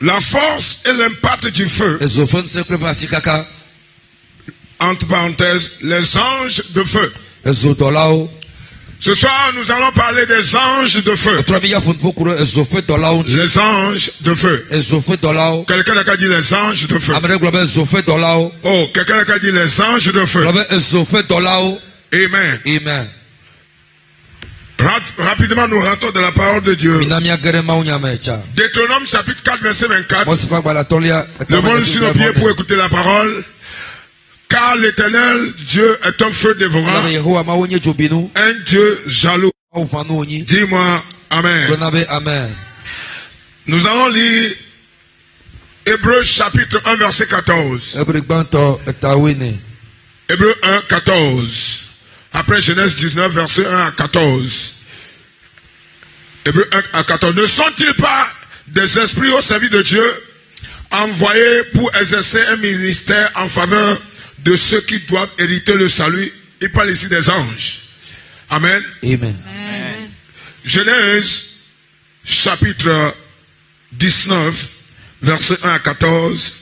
La force et l'impact du feu. Entre parenthèses, les anges de feu. Ce soir, nous allons parler des anges de feu. Les anges de feu. Quelqu'un a dit les anges de feu. Oh, quelqu'un a dit les anges de feu. Amen. Amen. Rapidement, nous rentrons dans la parole de Dieu. Deutéronome chapitre 4, verset 24. Levons-nous sur nos pieds pour écouter la parole. Car l'Éternel, Dieu est un feu dévorant, un Dieu jaloux. Dis-moi Amen. Nous allons lire Hébreux chapitre 1, verset 14. Hébreux 1, 14. Après Genèse 19, verset 1 à 14. Hébreux 1 à 14. Ne sont-ils pas des esprits au service de Dieu, envoyés pour exercer un ministère en faveur de ceux qui doivent hériter le salut? Il parle ici des anges. Amen. Amen. Genèse chapitre 19, verset 1 à 14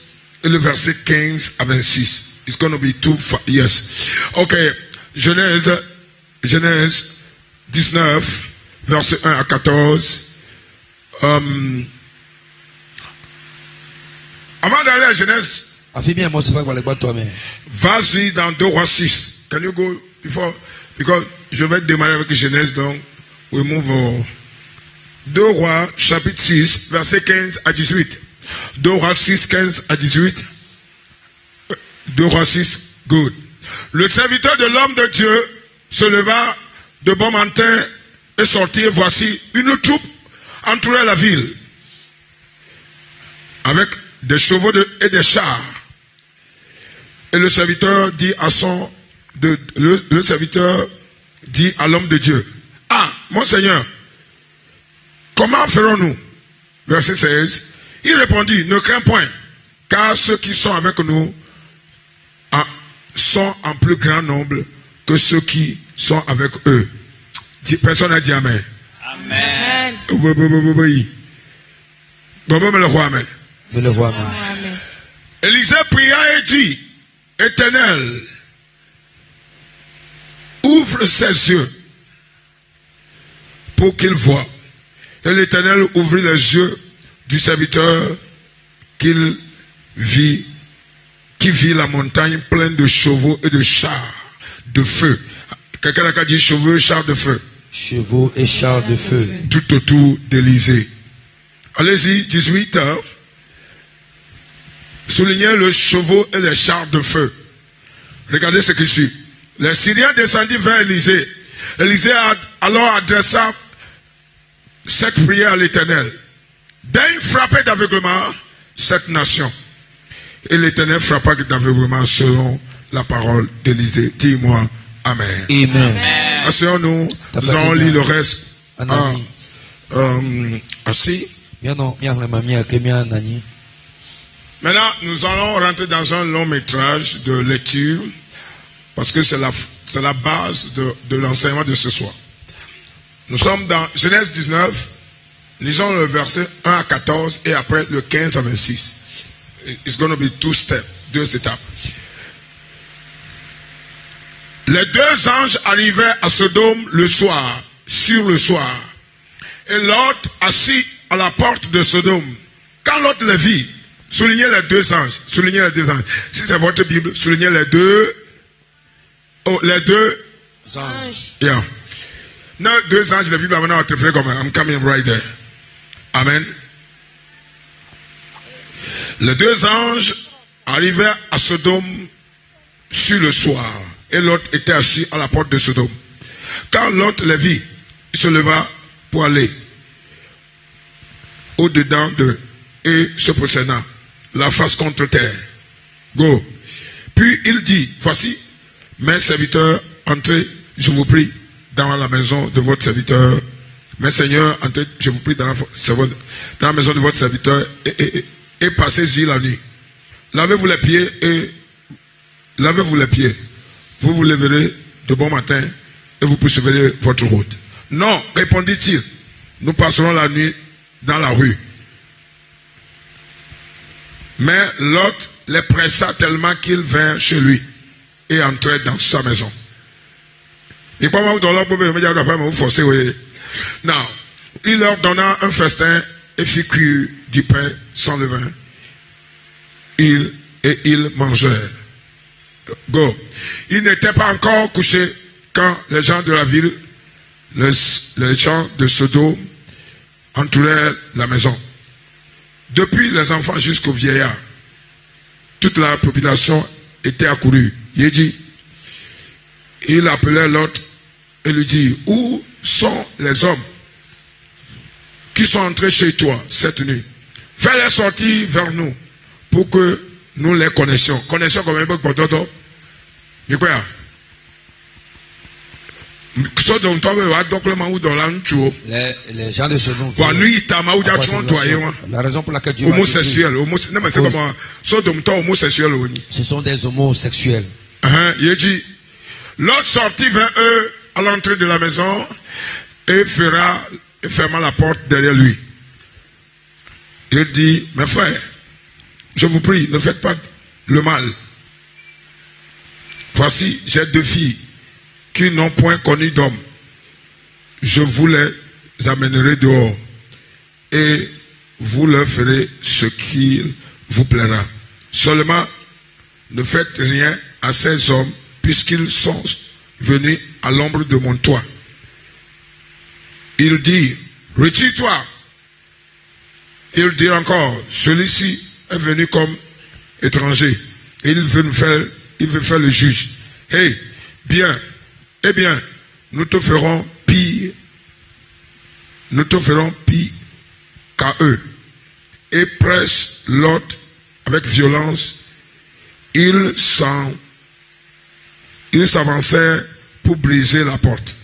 et le verset 15 à 26. It's going to be yes. Okay. Genèse 19, verset 1 à 14. Avant d'aller à Genèse, vas-y dans 2 Rois 6. Can you go before? Because je vais démarrer avec Genèse, donc we move on. 2 Rois chapitre 6, verset 15 à 18. 2 Rois 6, 15 à 18. 2 Rois 6, good. Le serviteur de l'homme de Dieu se leva de bon matin et sortit. Voici, une troupe entourait la ville avec des chevaux et des chars. Et le serviteur dit à l'homme de Dieu: Ah, mon Seigneur, comment ferons-nous? Verset 16. Il répondit: Ne crains point, car ceux qui sont avec nous sont en plus grand nombre que ceux qui sont avec eux. Personne n'a dit Amen. Amen. Amen. Élisée pria et dit: Éternel, ouvre ses yeux pour qu'il voie. Et l'Éternel ouvrit les yeux du serviteur qui vit la montagne pleine de chevaux et de chars de feu. Quelqu'un a dit chevaux et chars de feu. Chevaux et chars de feu. Tout autour d'Élysée. Allez-y, 18 ans. Soulignez le chevaux et les chars de feu. Regardez ce qui suit. Les Syriens descendirent vers Élysée. Élysée alors adressa cette prière à l'Éternel: Daigne frapper d'aveuglement cette nation. Et l'Éternel frappa d'aveuglement selon la parole d'Élysée. Dis-moi Amen. Amen. Asseyons-nous, nous allons lire le reste. Assis. Maintenant, nous allons rentrer dans un long métrage de lecture, parce que c'est la base de l'enseignement de ce soir. Nous sommes dans Genèse 19, lisons le verset 1 à 14 et après le 15 à 26. It's going to be 2 étapes. Les deux anges arrivaient à Sodome le soir, sur le soir. Et Lot assis à la porte de Sodome. Quand Lot les vit, soulignez les deux anges. Soulignez les deux anges. Si c'est votre Bible, soulignez les deux. Oh, les deux Anges. Yeah. No, deux anges, la Bible a maintenant été comme I'm coming right there. Amen. Les deux anges arrivaient à Sodome sur le soir. Et Lot était assis à la porte de Sodome. Quand Lot les vit, il se leva pour aller au-dedans d'eux et se prosterna, la face contre terre. Go. Puis il dit, voici, mes serviteurs, entrez, je vous prie, dans la maison de votre serviteur. Mes seigneurs, entrez, je vous prie, dans la maison de votre serviteur et passez-y la nuit. Lavez-vous les pieds et lavez-vous les pieds. Vous vous lèverez de bon matin et vous poursuivrez votre route. Non, répondit-il, nous passerons la nuit dans la rue. Mais Lot les pressa tellement qu'ils vinrent chez lui et entrèrent dans sa maison. Et comment vous donnez vous forcer, oui. Non, il leur donna un festin et fit cuire du pain sans levain. Ils mangèrent. Go. Ils n'étaient pas encore couchés quand les gens de la ville, les gens de Sodome, entourèrent la maison. Depuis les enfants jusqu'aux vieillards, toute la population était accourue. Il dit, il appelait Lot et lui dit, où sont les hommes qui sont entrés chez toi cette nuit? Fais-les sortir vers nous pour que nous les connaissions. Connaissions comme un peu pour Dodo. Mais quoi? Les gens de ce nom. La raison pour laquelle Dieu homosexuel. Ce sont des homosexuels. Il dit, Lot sortit vers eux à l'entrée de la maison et ferma la porte derrière lui. Il dit, mes frères, je vous prie, ne faites pas le mal. Voici, j'ai deux filles qui n'ont point connu d'homme. Je vous les amènerai dehors et vous leur ferez ce qu'il vous plaira. Seulement, ne faites rien à ces hommes puisqu'ils sont venus à l'ombre de mon toit. Il dit, retire-toi. Il dit encore, celui-ci est venu comme étranger. Et il veut faire le juge. Eh bien, nous te ferons pire qu'à eux. Et presse Lot avec violence. Ils s'avancèrent pour briser la porte.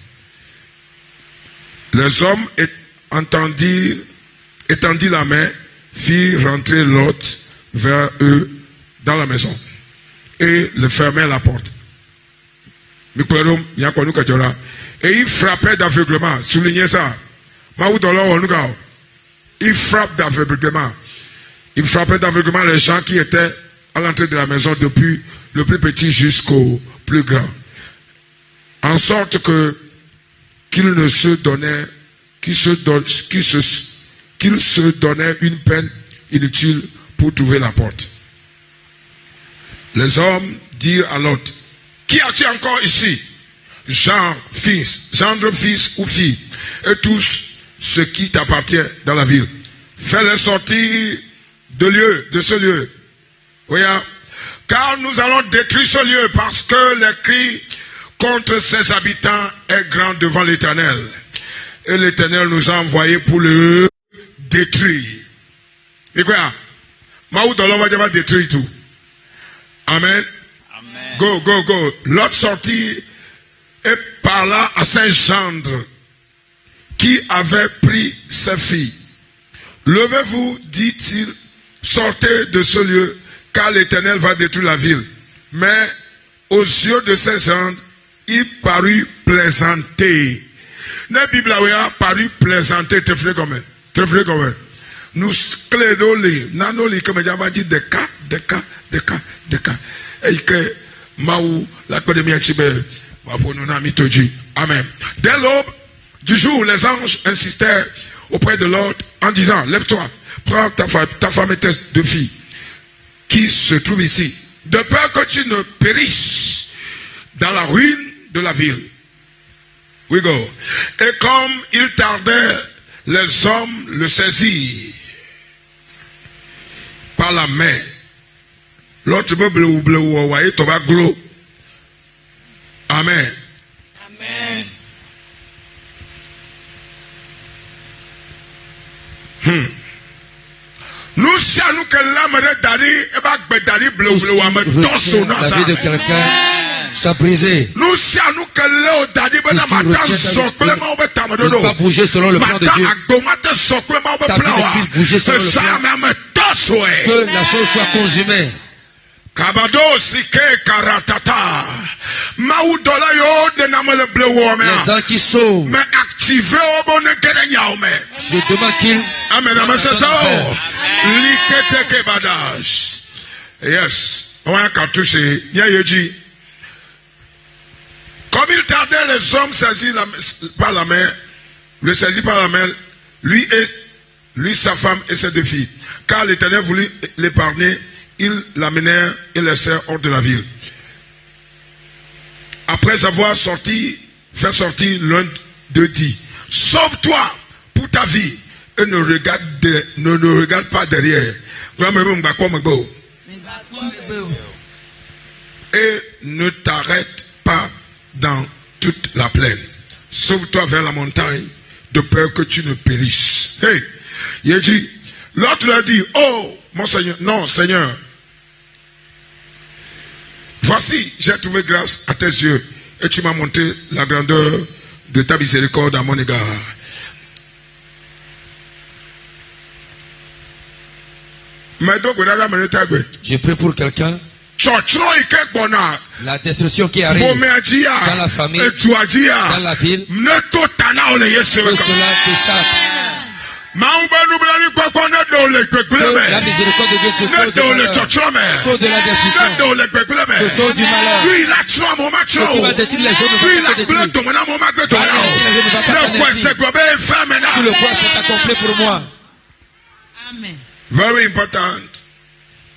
Les hommes étendit la main, fit rentrer Lot vers eux dans la maison et le fermèrent la porte. Et il frappait d'aveuglement. Soulignez ça. Il frappe d'aveuglement. Il frappait d'aveuglement les gens qui étaient à l'entrée de la maison, depuis le plus petit jusqu'au plus grand. En sorte qu'il se donnait une peine inutile pour trouver la porte. Les hommes dirent à Lot, qui as-tu encore ici? Gendre, fils ou fille, et tous ce qui t'appartient dans la ville. Fais-les sortir de ce lieu. Voyez, car nous allons détruire ce lieu parce que les cris contre ses habitants est grand devant l'Éternel. Et l'Éternel nous a envoyés pour le détruire. Et quoi? Maoudolo va détruire tout. Amen. Amen. Go. Lot sortit et parla à saint gendre qui avait pris ses filles. Levez-vous, dit-il, sortez de ce lieu, car l'Éternel va détruire la ville. Mais aux yeux de saint gendre, il parut plaisanter. La Bible a paru plaisanter, te ferait comme. Nous clédolé, nanoli comme j'avais dit des cas. Et que Maou, la pandémie chibe, Amen. Dès l'aube du jour, les anges insistèrent auprès de l'ordre en disant, lève-toi, prends ta femme et tes 2 filles qui se trouvent ici, de peur que tu ne périsses dans la ruine de la ville. We go. Et comme il tardait, les hommes le saisirent par la main. L'autre bleu. Amen. Amen. Nous savons que l'âme de Dari est pas Dari bleu La vie de quelqu'un soit brisée. Nous savons que l'eau Dari ne pas bouger selon le plan de Dieu. Ta vie ne puisse bouger selon le plan. Que la chose soit consumée. Les gens qui sauvent, mais activez au bon je demande qu'ils. Amen. Amen. C'est ça. Yes. On a cartouché. Comme il tardait, les hommes saisis par la main, le saisit par la main, lui, sa femme et ses 2 filles. Car l'Éternel voulut l'épargner. Ils l'amenèrent et laissèrent hors de la ville. Après avoir fait sortir l'un d'eux dit, sauve-toi pour ta vie et ne regarde pas derrière. Et ne t'arrête pas dans toute la plaine. Sauve-toi vers la montagne de peur que tu ne périsses. Hey, il dit, l'autre leur dit, oh, mon Seigneur, non, Seigneur. Voici, j'ai trouvé grâce à tes yeux et tu m'as montré la grandeur de ta miséricorde à mon égard. Je prie pour quelqu'un. La destruction qui arrive dans la famille, dans la ville, que cela t'échappe. Que la miséricorde de Dieu se sauve de malheur, sauve de la destruction, se sauve du malheur. Ce qui va détruire les autres ne va pas détruire. Tu le crois, c'est accompli pour moi. Amen. Very important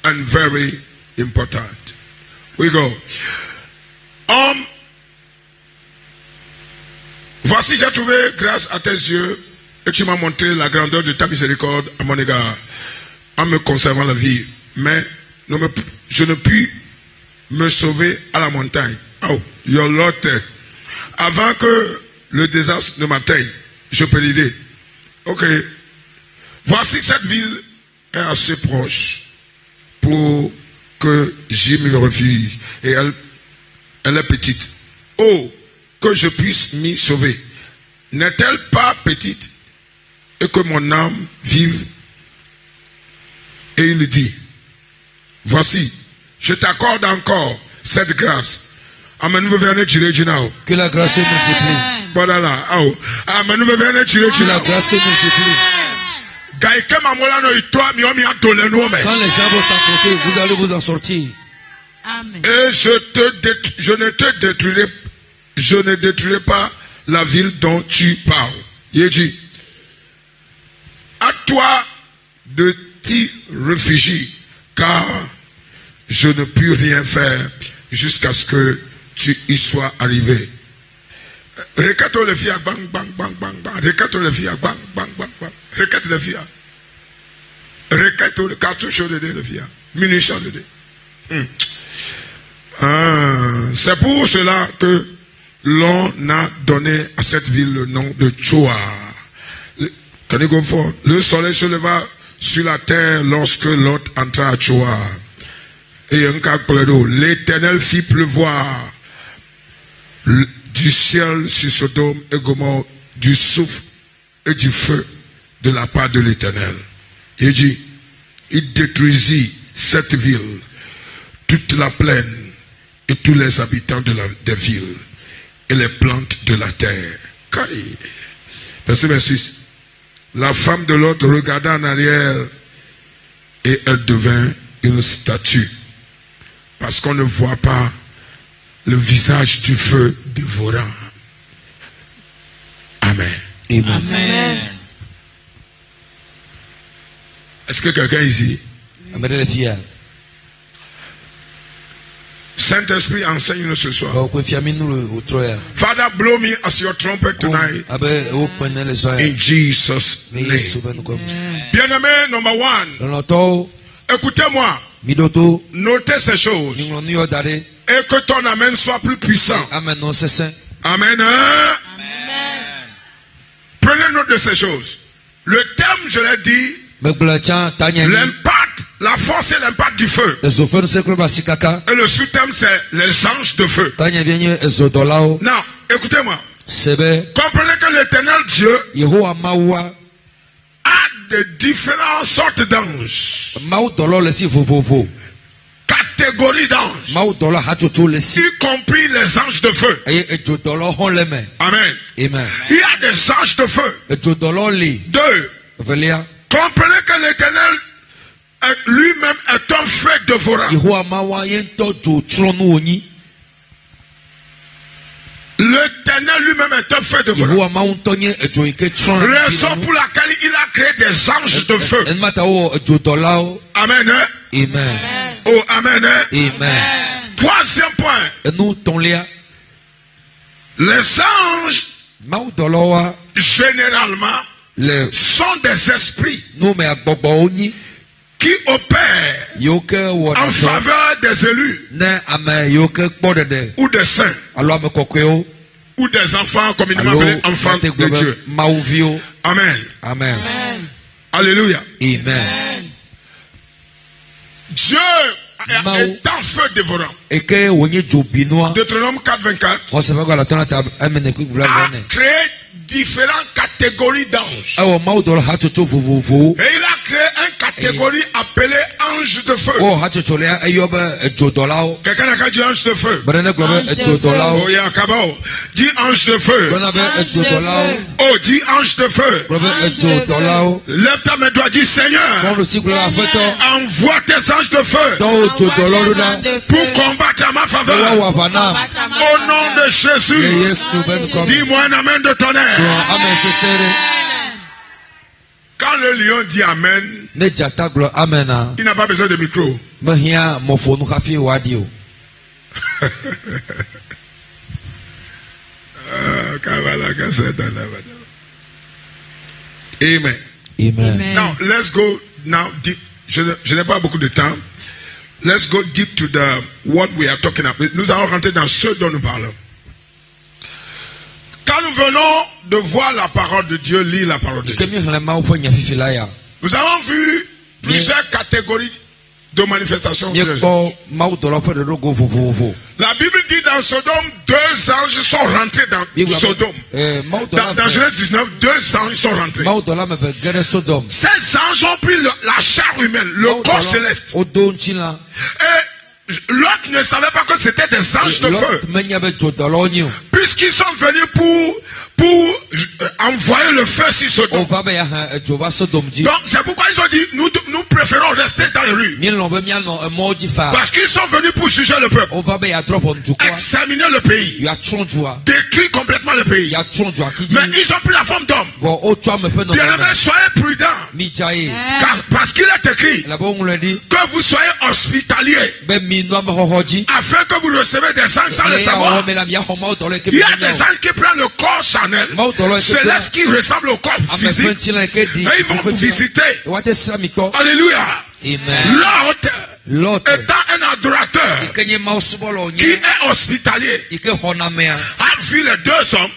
and very important. We go. Voici, j'ai trouvé grâce à tes yeux et tu m'as montré la grandeur de ta miséricorde à mon égard en me conservant la vie. Mais je ne puis me sauver à la montagne. Oh, your Lord. Avant que le désastre ne m'atteigne, je peux l'aider. Ok. Voici cette ville est assez proche pour que j'y me refuse. Et elle est petite. Oh, que je puisse m'y sauver. N'est-elle pas petite et que mon âme vive? Et il dit, voici, je t'accorde encore cette grâce. Que la grâce se multiplie. Voilà. Que la grâce se multiplie. Quand les gens vont s'enfoncer, vous allez vous en sortir. Amen. Et je ne détruirai pas la ville dont tu parles. Il dit, à toi de t'y réfugier, car je ne puis rien faire jusqu'à ce que tu y sois arrivé. Recato le fia, bang, bang, bang, bang, bang. Recato le fia, bang, bang, bang, bang. Recato le fia. Recato le cartouche de le fia. Munitions de c'est pour cela que l'on a donné à cette ville le nom de Choa. Le soleil se leva sur la terre lorsque Lot entra à Choa. Et l'Éternel fit pleuvoir du ciel sur Sodome et Gomorrhe, du souffle et du feu de la part de l'Éternel. Il dit, il détruisit cette ville, toute la plaine et tous les habitants des villes et les plantes de la terre. Verset 26. La femme de l'autre regarda en arrière et elle devint une statue. Parce qu'on ne voit pas le visage du feu dévorant. Amen. Amen. Est-ce que quelqu'un ici? Saint-Esprit, enseigne-nous ce soir. Father, blow me as your trumpet tonight. In Jesus' name. Bien-aimé, number one. Écoutez-moi. Notez ces choses. Et que ton amen soit plus puissant. Amen. Amen. Prenez note de ces choses. Le thème, je l'ai dit, l'impact, la force et l'impact du feu. Et le sous-thème, c'est les anges de feu. Non, écoutez-moi. Comprenez que l'éternel Dieu a de différentes sortes d'anges. Catégories d'anges. Y compris les anges de feu. Amen. Il y a des anges de feu. Deux. Comprenez que l'éternel lui-même est un feu dévorant. L'éternel lui-même est un feu dévorant. Raison pour laquelle il a créé des anges de feu. Amen. Amen. Oh, amen. Amen. Troisième point. Les anges, généralement, sont des esprits qui opèrent en faveur des élus ou des saints ou des enfants, comme il m'appelle, enfants de Dieu. Amen. Amen. Alléluia. Amen. Dieu est un feu dévorant. Deutéronome 4:24 a créé différentes catégories d'anges. Et il a créé une catégorie appelée ange de feu. Quelqu'un n'a qu'à dire ange de feu. Oh, Yakabao. Dis ange de feu. Oh, dis ange de feu. Lève ta main droite, dis Seigneur, envoie tes anges de feu pour combattre à ma faveur. Au nom de Jésus, dis-moi un amen de tonnerre. Quand le lion dit amen, il n'a pas besoin de micro. Amen. Amen. Now let's go now deep. Je n'ai pas beaucoup de temps. Let's go deep to the what we are talking about. Nous allons rentrer dans ce dont nous parlons. Quand nous venons de voir la parole de Dieu, lire la parole de Dieu, nous avons vu plusieurs catégories de manifestations. La Bible dit dans Sodome, 2 anges sont rentrés dans Sodome. Dans Genèse 19, 2 anges sont rentrés. Ces anges ont pris la chair humaine, le corps céleste. Et Lot ne savait pas que c'était des anges de feu. Puisqu'ils sont venus pour envoyer le feu sur Sodome. Donc c'est pourquoi ils ont dit, nous préférons rester dans les rues. Parce qu'ils sont venus pour juger le peuple. Examiner le pays. Détruire complètement le pays. Mais ils ont pris la forme d'homme. Bien-aimés, soyez prudents. Parce qu'il est écrit que vous soyez hospitaliers. Afin que vous recevez des anges sans le savoir. Il y a des anges qui prennent le corps charnel, céleste qui ressemble au corps physique, et ils vont vous visiter. Alléluia. Lot étant un adorateur qui est hospitalier, a vu les 2 hommes,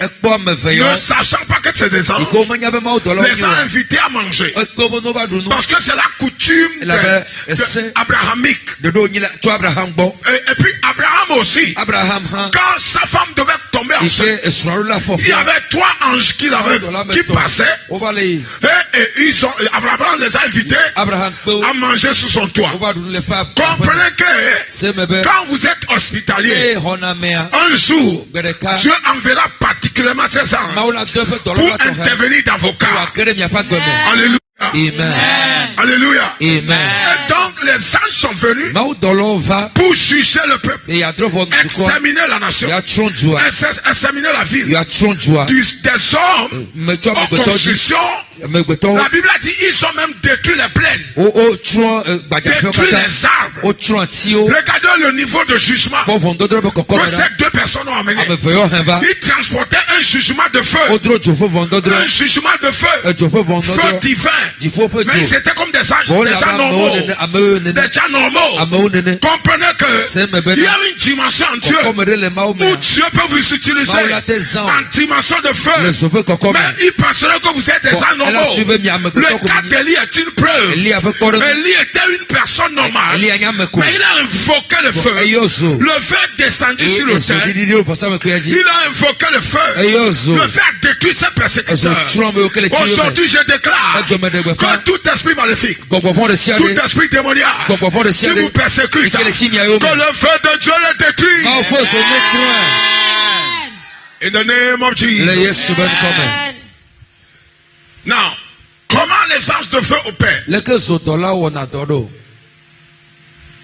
ne sachant pas que c'est des anges, les a invités à manger. Parce que c'est la coutume abrahamique. Et puis Abraham aussi, quand sa femme devait tomber enceinte, il y avait 3 anges qui passaient, et Abraham les a invités à manger sous son toit. Comprenez que quand vous êtes hospitalier, un jour, Dieu enverra particulièrement ses anges pour intervenir dans vos cas. Alléluia. Amen. Alléluia. Amen. Et donc les anges sont venus pour juger le peuple, examiner la nation, examiner la ville. Des hommes en construction. La Bible a dit ils ont même détruit les plaines, détruit les arbres. Regardez le niveau de jugement que ces deux personnes ont amené. Ils transportaient un jugement de feu, un jugement de feu divin. Mais ils étaient comme des gens normaux. Des gens normaux. Comprenez que il y a une dimension en Dieu où Dieu peut vous utiliser en dimension de feu. Mais il penserait que vous êtes des gens normaux. Le cas d'Élie est une preuve. Élie était une personne normale, mais il a invoqué le feu. Le feu est descendu sur le terre. Il a invoqué le feu. Le feu a détruit ses persécuteurs. Aujourd'hui, je déclare que tout esprit maléfique, tout esprit démoniaque qui vous persécute, que le feu de Dieu le détruit. In the name of Jesus. Now, comment les anges de feu opèrent?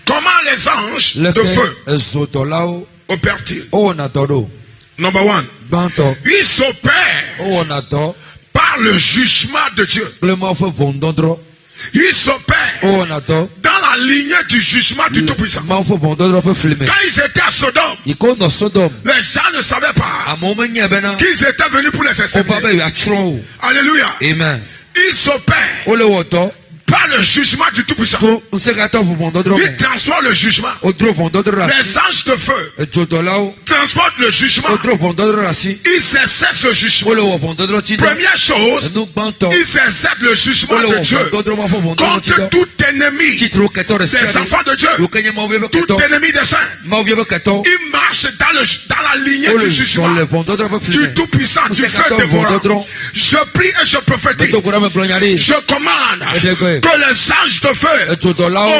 Comment les anges de feu opèrent-ils? Number one, ils opèrent par le jugement de Dieu. Ils s'opèrent dans la lignée du jugement du Tout-Puissant. Quand ils étaient à Sodome, les gens ne savaient pas qu'ils étaient venus pour les exterminer. Alléluia. Amen. Ils s'opèrent par le jugement du Tout-Puissant. Ils transforment le jugement. Les anges de feu transportent le jugement. Ils exercent le jugement. Première chose, ils exercent le jugement de Dieu contre tout ennemi des enfants de Dieu, tout ennemi des saints. Ils marchent dans la lignée du jugement du Tout-Puissant, du feu dévorant. Je prie et je prophétise. Je commande que les anges de feu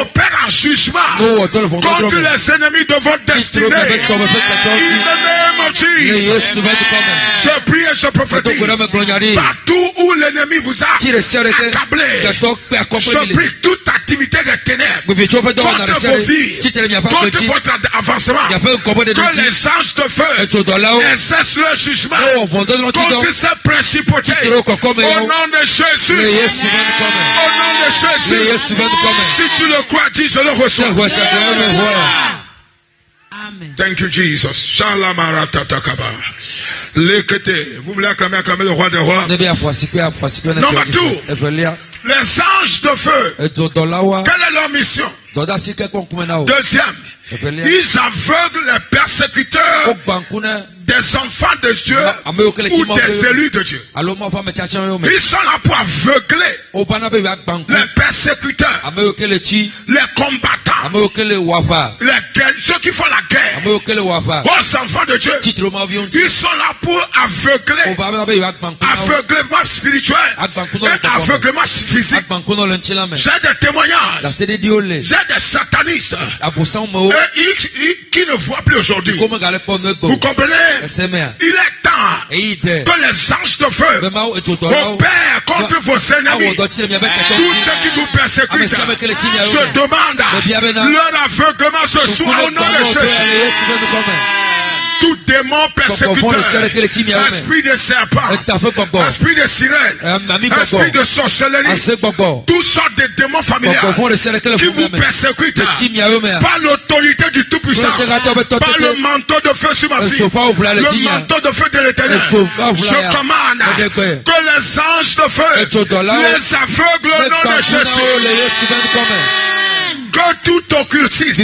opèrent en jugement contre les ennemis de votre destinée. In the name of Jesus. Je prie et je prophétise. Partout où l'ennemi vous a accablé, je prie toute activité des ténèbres contre vos vies, contre votre avancement, que les anges de feu exercent le jugement contre ces principautés. Au nom de Jésus. Au nom de Jésus. Si tu le crois, dis je le reçois. Amen. Thank you, Jesus. Shalamaratatatakaba. Lekete. Vous voulez acclamer le roi des rois? Number 2. Les anges de feu. Quelle est leur mission? Deuxième. Ils aveuglent les persécuteurs des enfants de Dieu ou des élus de Dieu. Ils sont là pour aveugler les persécuteurs, les combattants, ceux qui font la guerre aux enfants de Dieu. Ils sont là pour aveugler, aveuglement spirituel et aveuglement physique. J'ai des témoignages, j'ai des satanistes qui ne voient plus aujourd'hui. Vous comprenez? Il est temps que les anges de feu opèrent contre vos ennemis. Tous ceux qui vous persécutent, je demande leur aveuglement ce soir au nom de Jésus. Tout démon persécuteur, esprit de serpent, esprit de sirène, esprit de sorcellerie, toutes sortes de démons familiales qui vous persécutent par l'autorité du Tout-Puissant, par le manteau de feu sur ma vie, le manteau de feu de l'Éternel. Je commande que les anges de feu les aveuglent au nom de Jésus. Que tout occultiste,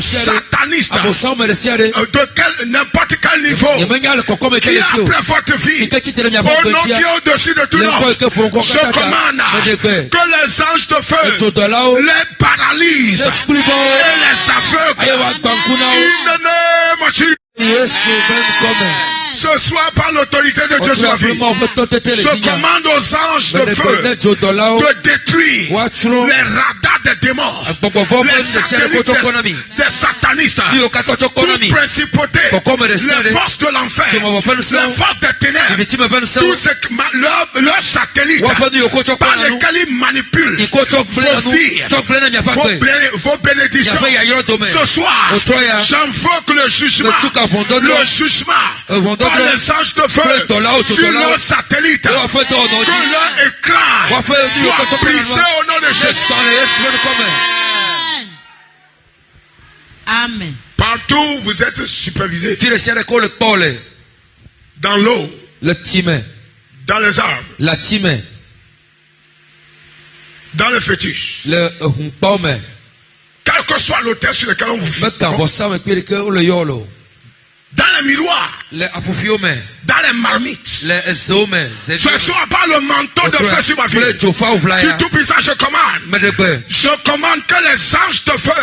sataniste, de n'importe quel niveau, qui après votre vie, au nom qui est au-dessus de tout nom, je commande que les anges de feu les paralysent et les aveuglent. In the name of Jesus. Ce soir, par l'autorité de Dieu sur la vie, je commande aux anges de feu de détruire les radars des démons, les satellites des satanistes, toute principauté, les forces de l'enfer, les forces des ténèbres, tous leurs satellites par lesquels ils manipulent vos vies, vos bénédictions. Ce soir, j'invoque le jugement par les anges de feu sur leurs satellites, que leur écran soit brisé au nom de Jésus. Amen. Partout vous êtes supervisés. Dans l'eau, dans les arbres, dans les fétiches, quel que soit l'autel sur lequel on vous fait, dans les miroirs, dans les marmites, ce soit par le manteau de feu sur ma vie. Du Tout-Puissant, je commande que les anges de feu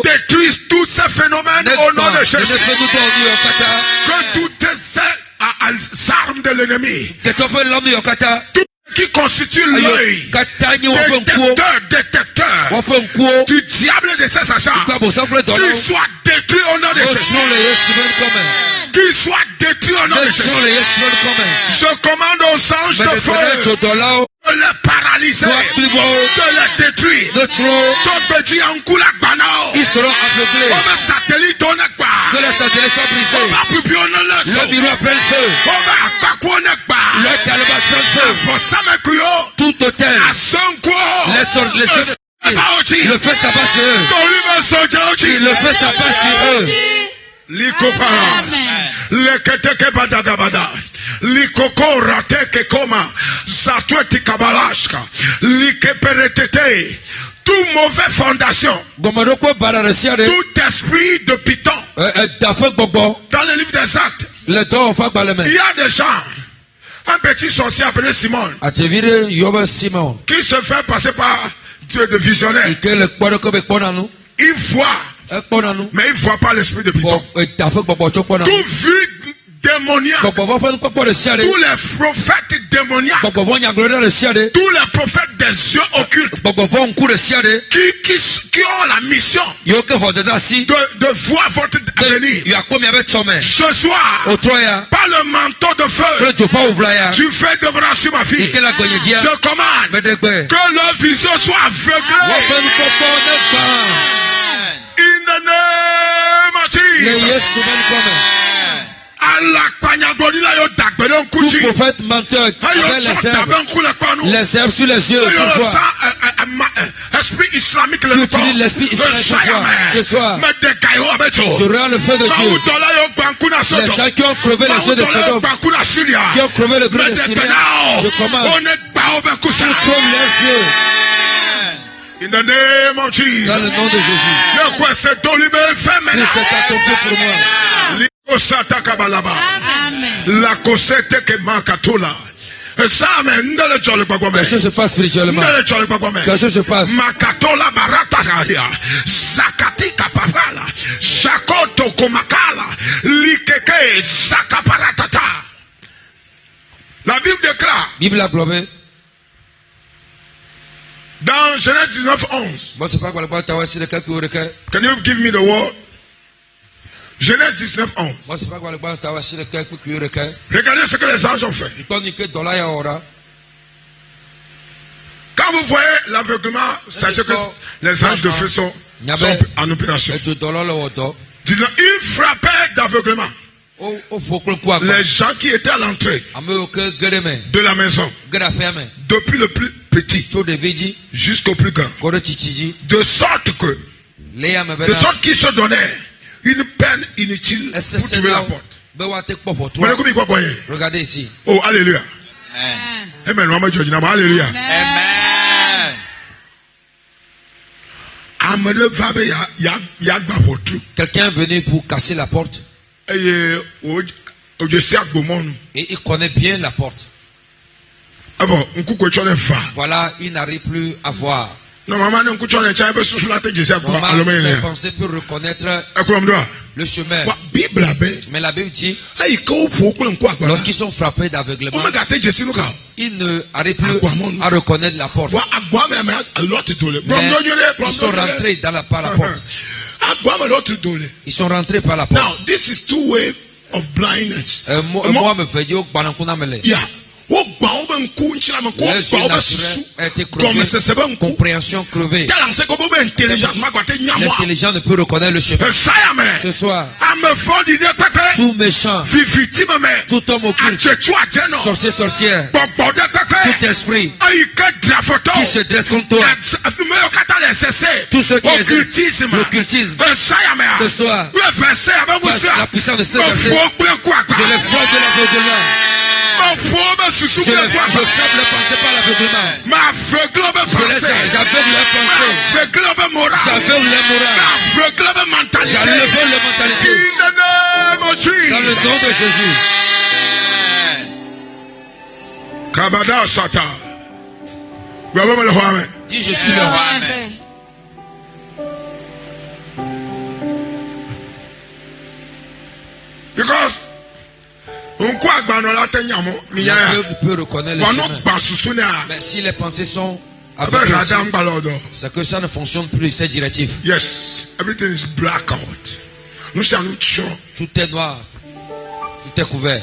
détruisent tous ces phénomènes au nom de Jésus. Que toutes ces armes de l'ennemi, qui constitue l'œil, détecteur du diable et de ses achats, qu'il soit détruit au nom de Jésus. Qu'il soit détruit au nom de Jésus. Je commande aux anges de feu de les paralyser, de les détruire. Ils seront aveuglés. Que les satellites soient brisés. Le miroir prenne feu. Le calebasse prenne feu. Tout hôtel. Le feu s'abat sur eux. Le feu s'abat sur eux. Likopara, leketeke badagabada, likoko rateke koma, zatweti kabalashka, likeperetete, toute mauvaise fondation, tout esprit de python, dans le livre des Actes, il y a des gens, un petit sorcier appelé Simon, qui se fait passer par Dieu de visionnaire. Il voit, mais il ne voit pas l'esprit de python. Tout vue démoniaque, tous les prophètes démoniaques, tous les prophètes des yeux occultes, qui ont la mission de voir votre avenir. Ce soir, par le manteau de feu, tu fais devoir sur ma fille. Je commande que leur vision soit aveuglée. In the name of Jesus. Tout prophète menteur les herbes sur les yeux. Esprit islamique tu utilises l'esprit islamique ce soir. Je rends le feu de Dieu. Les gens qui ont crevé les yeux de Sodome, qui ont crevé le gré de Syrie, je commande qu'ils crevent leurs yeux. In the name of Jesus. Dans le nom de Jésus. Christ s'est accompli pour moi. La cosette que makatola. Quelque chose se passe spirituellement. Quelque chose se passe. Makatola barata zakati kapapala. Shakoto komakala. Likeke zakaparatata. La Bible déclare. Bible a globé. Dans Genèse 19:11. Can you give me the word? Genèse 19:11. Regardez ce que les anges ont fait. Quand vous voyez l'aveuglement, sachez que les anges de feu sont en opération. Disons, ils frappaient d'aveuglement les gens qui étaient à l'entrée de la maison, depuis le plus petit jusqu'au plus grand, de sorte qu'ils se donnaient une peine inutile pour trouver la porte. Regardez ici. Oh, alléluia. Amen. Alléluia. Quelqu'un est venu pour casser la porte. Et il connaît bien la porte. Voilà, il n'arrive plus à voir. Normalement, ses pensées peuvent reconnaître le chemin. Mais la Bible dit, lorsqu'ils sont frappés d'aveuglement, ils ne arrivent plus à reconnaître la porte. Mais ils sont rentrés par la porte. Ils sont rentrés par la porte. Now, this is two way of blindness. Moi, me fait dire, Yeah. les yeux naturels ont été crevés, compréhension crevée. L'intelligent ne peut reconnaître le chemin. Ce soir, tout méchant, tout homme occulte, sorcier, sorcière, tout esprit qui se dresse contre toi, tout ce qui exerce l'occultisme, ce soir, la puissance de ce verset, je les frappe de l'aveuglement. Je frappe les pensées par l'aveuglement. J'aveugle les pensées. J'aveugle les morales. J'enlève les mentalités. Dans le nom de Jésus. Kabada Sata. Dis, je suis le roi. Because on peut reconnaître le chemin. Mais si les pensées sont aveugles, c'est que ça ne fonctionne plus, c'est directif. Yes, everything is blackout. Tout est noir. Tout est couvert.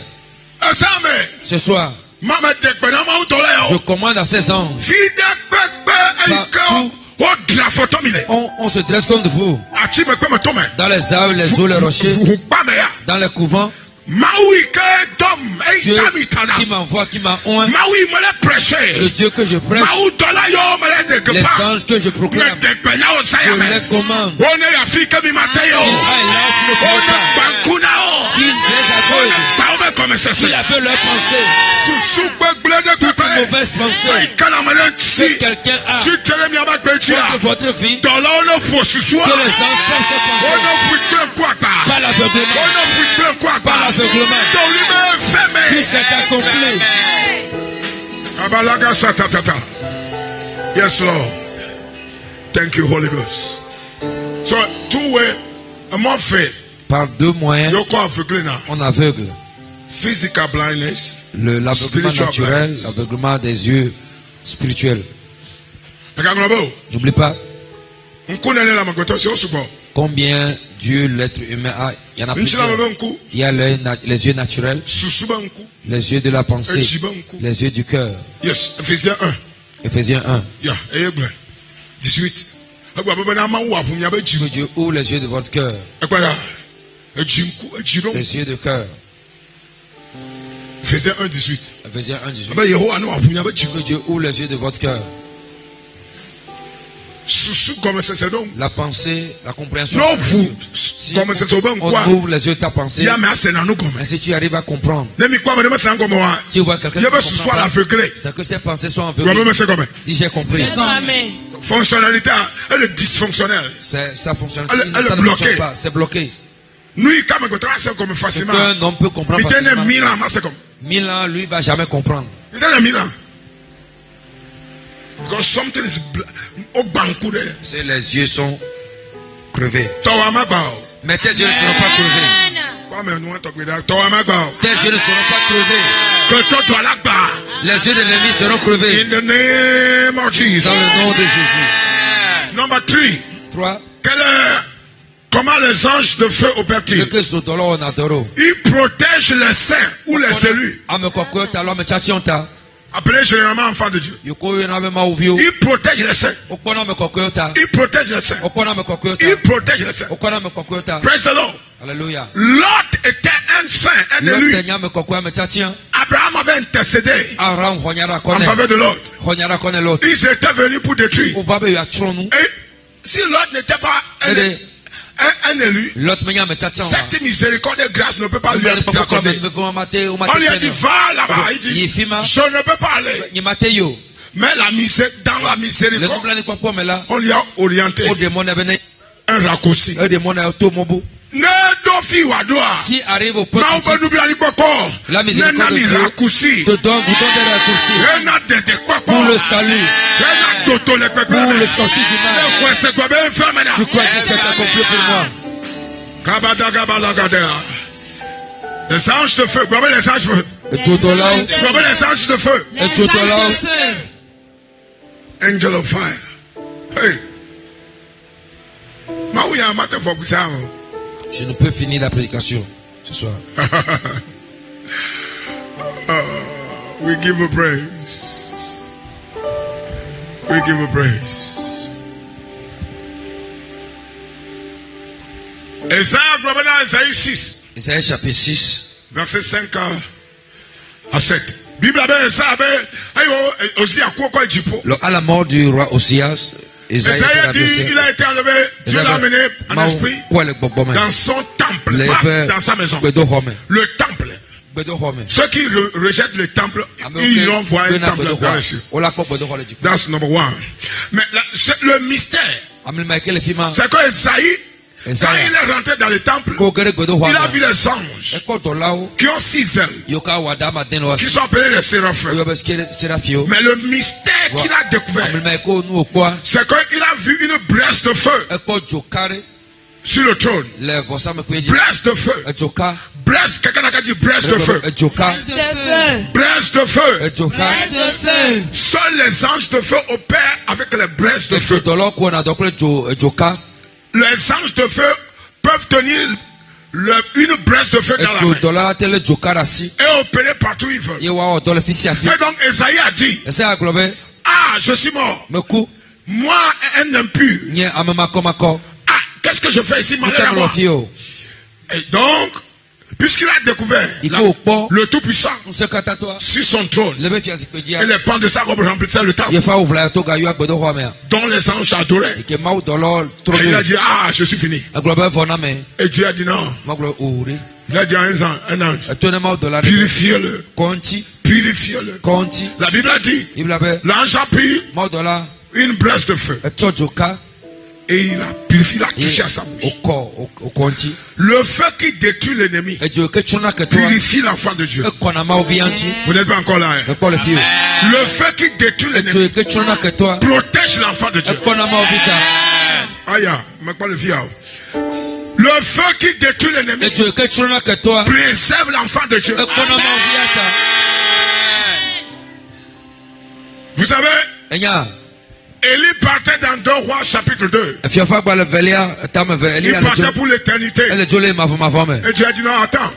Ce soir, je commande à ces anges. On se dresse contre vous. Dans les arbres, les eaux, les rochers, dans les couvents. Dieu qui m'envoie, qui m'a oint, le Dieu que je prêche, les anges que je proclame, je les commande, qu'il aille là où tu ne peux pas, qu'il les aveugle, qu'il appelle leurs pensées, toutes mauvaises pensées que quelqu'un a contre votre vie, que les enfants se pensent par l'aveuglement, par l'aveuglement, qui s'est accompli. Yes, Lord. Thank you, Holy Ghost. So, two way, par deux moyens, on aveugle. Physical blindness, l'aveuglement naturel, l'aveuglement des yeux spirituels. N'oublie pas combien Dieu, l'être humain a. Il y en a plusieurs. Il y a les yeux naturels, les yeux de la pensée, les yeux du cœur. Yes, Ephésiens 1. Ephésiens 1. Yeah, 18. Que Dieu ouvre les yeux de votre cœur. Les yeux de cœur. Ephésiens 1, 18. Ephésiens 1, 18. Que Dieu ouvre les yeux de votre cœur. La pensée, la compréhension. Si on ouvre les yeux de ta pensée, mais si tu arrives à comprendre, tu vois quelqu'un qui comprend, c'est que ces pensées sont aveuglées. Dis, j'ai compris. Fonctionnalité, elle est dysfonctionnelle. Ça fonctionne. Ça ne fonctionne pas. C'est bloqué. C'est qu'un homme peut comprendre facilement. 1000 ans, lui, va jamais comprendre. Because something is c'est les yeux sont crevés. Mais tes yeux ne seront pas crevés. Tes yeux ne seront pas crevés. Les yeux de l'ennemi seront crevés. In the name of Jesus. Dans le nom de Jésus. Number 3. Comment les anges de feu opèrent-ils? Ils protègent les saints ou les cellules. Appelez généralement enfants de Dieu. Il protège les saints. Il protège les saints. Il protège les saints. Praise the Lord. Alléluia. Lot était un saint, un élu. Abraham avait intercédé en faveur de Lot. Ils étaient venus pour détruire. Et si Lot n'était pas un élu, cette miséricorde et grâce ne peut pas lui être accordée. On lui a dit, va là-bas. Il dit, je ne peux pas aller. Mais dans la miséricorde, on lui a orienté un raccourci. Si arrive au peuple, la miséricorde de Dieu te donne des raccourcis pour le salut, pour le sortir du mal. Je crois que c'est accompli pour moi. Les anges de feu. Les anges de feu. Les anges de feu. Angel of fire. Hey. Je ne peux finir la prédication ce soir. We give you praise. We give you praise. Isaïe 6. Isaïe chapitre 6. Verset 5 à 7. Bible avait ça avait aussi à quoi à la mort du roi Osias, Isaïe dit il a été enlevé, Dieu l'a amené en esprit dans son temple, dans sa maison. Le temple. Ceux qui rejettent le temple, ils renvoient un temple dans les cieux. That's number one. Mais le mystère, c'est que Isaïe, quand il est rentré dans le temple, il a vu les anges qui ont 6 ailes, qui sont appelés les séraphins. Mais le mystère qu'il a découvert, c'est qu'il a vu une braise de feu sur le trône. Braise de feu. Braise, quelqu'un a dit braise de feu. Braise de feu. Seuls les anges de feu opèrent avec les braises de feu. Les anges de feu peuvent tenir une braise de feu dans la main et opérer partout où ils veulent. Et donc Esaïe a dit, ah, je suis mort. Moi, un impur. Ah, qu'est-ce que je fais ici, malheur à moi? Et donc, puisqu'il a découvert le Tout-Puissant sur son trône, et les pans de sa robe remplissaient le temple, dont les anges adoraient, et il a dit, ah, je suis fini. Et Dieu a dit non. Il a dit à un ange, purifiez-le. Purifiez-le. La Bible a dit, l'ange a pris une braise de feu. Et il a purifié, il a touché à sa bouche. Le feu qui détruit l'ennemi purifie l'enfant de Dieu. Vous n'êtes pas encore là. Hein? Le feu qui détruit l'ennemi protège l'enfant de Dieu. Aïe, mais pas le fiao. Le feu qui détruit l'ennemi préserve l'enfant de Dieu. Vous savez, Élie partait dans 2 Rois chapitre 2. Il partait pour l'éternité. Et Dieu a dit non, attends.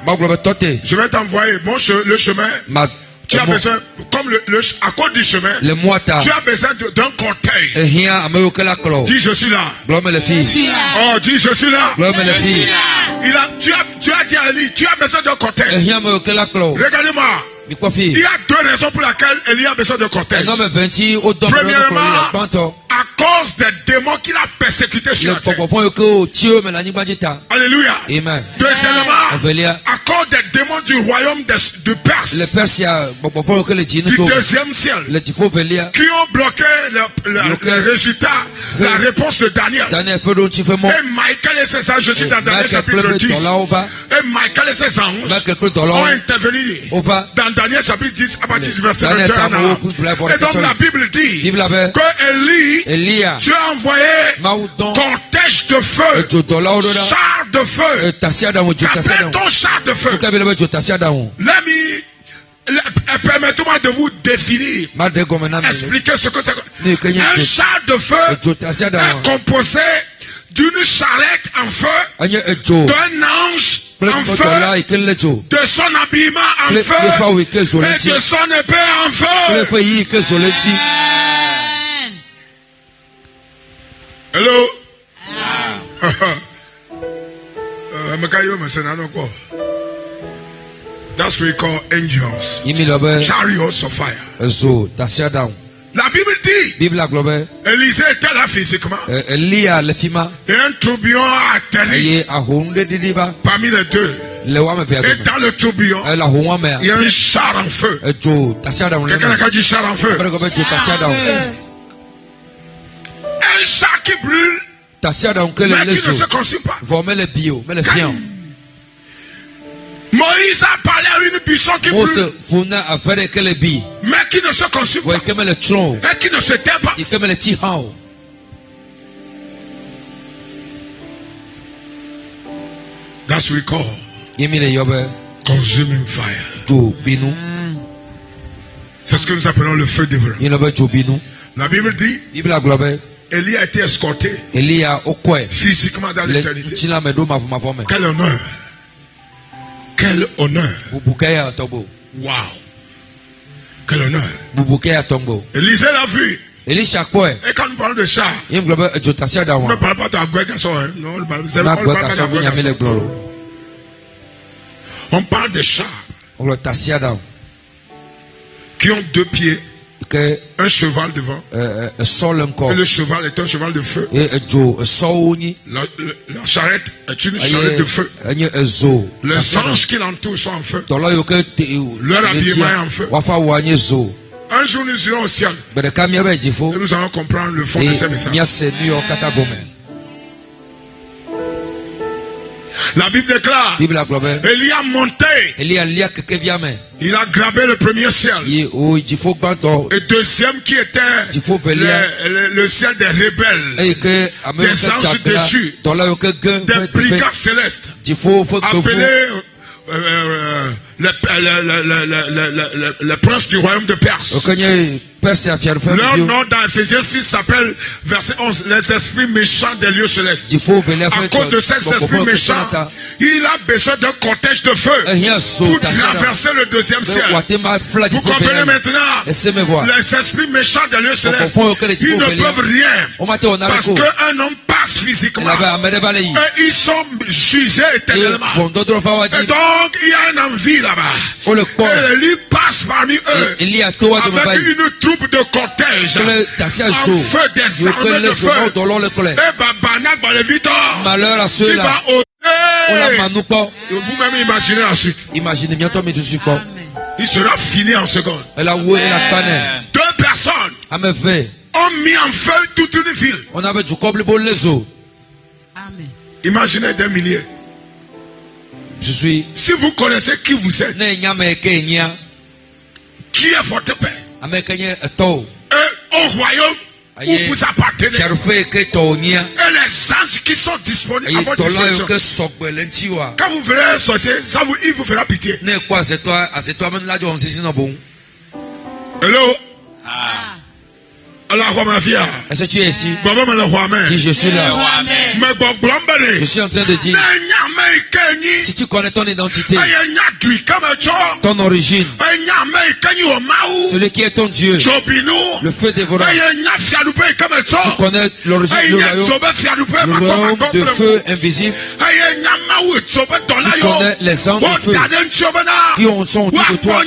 Je vais t'envoyer le chemin. Tu as besoin, comme à cause du chemin, tu as besoin d'un cortège. Dis je suis là. Oh, dis je suis là. Tu as dit à Élie, tu as besoin d'un cortège. Regardez-moi. Il y a 2 raisons pour lesquelles Élie a besoin de cortège. Premièrement, à cause des démons qu'il a persécutés sur la terre. Alléluia. Amen. Deuxièmement, à cause des démons du royaume de Perse, du 2e ciel, qui ont bloqué le résultat, la réponse de Daniel. Et Michael et ses anges, je suis dans Daniel chapitre 10. Et Michael et ses anges ont intervenu dans Daniel chapitre 10 à partir du verset 21. Et donc la Bible dit que Élie, Dieu a envoyé cortège de feu, char de feu. Appelle ton char de feu. Permettez-moi de vous définir, expliquer ce que c'est. Un char de feu est composé d'une charrette en feu, d'un ange en feu, de son habillement en feu et de son épée en feu. Hello. That's what we call angels. Chariots of fire. La Bible dit, Élisée était là physiquement. Et un tourbillon a atterri parmi les deux. Et dans le tourbillon, il y a un char en feu. Quelqu'un a dit char en feu. Un char qui brûle, mais qui ne se consume pas. Moïse a parlé à une buisson qui brûle, mais qui ne se consume pas, et qui ne se tait pas. That's what we call consuming fire. C'est ce que nous appelons le feu d'Évra. La Bible dit, Élie a été escorté physiquement dans l'éternité. Quel honneur! Quel honneur! Wow! Quel honneur! Élisée l'a vu. Et quand nous parlons de char, on ne parle pas de garçon. Non, on parle de chars qui ont 2 pieds, un cheval devant, et le cheval est un cheval de feu. La charrette est une charrette de feu. Les anges qui l'entourent sont en feu. Leur habillement est en feu. Un jour nous irons au ciel et nous allons comprendre le fond de ces messages. La Bible déclare, Élie a monté, il a grabé le premier ciel, et deuxième qui était le ciel des rebelles, des anges déchus, des brigades célestes, appelés les princes du royaume de Perse. Leur nom dans Ephésiens 6 s'appelle, verset 11, les esprits méchants des lieux célestes. À cause de ces esprits méchants, il a besoin d'un cortège de feu pour traverser le deuxième ciel. Vous comprenez maintenant? Les esprits méchants des lieux célestes, ils ne peuvent rien parce qu'un homme passe physiquement et ils sont jugés éternellement. Et donc il y a une envie là-bas. Et lui passe parmi eux avec une troupe de cortège en feu, des armées de feu. Et malheur à ceux-là. Vous-même imaginez ensuite. Il sera fini en seconde. 2 personnes ont mis en feu toute une ville. Imaginez des milliers. Si vous connaissez qui vous êtes, qui est votre père, et au royaume où vous appartenez, et les anges qui sont disponibles à votre disposition, quand vous verrez un sorcier, il vous fera pitié. Hello? Allah mafia. Est-ce que tu es ici? Qui je suis là. Je suis en train de dire, si tu connais ton identité, ton origine, celui qui est ton Dieu, le feu dévorant, tu connais l'origine du royaume de feu invisible, tu connais les anges de feu qui sont autour de toi,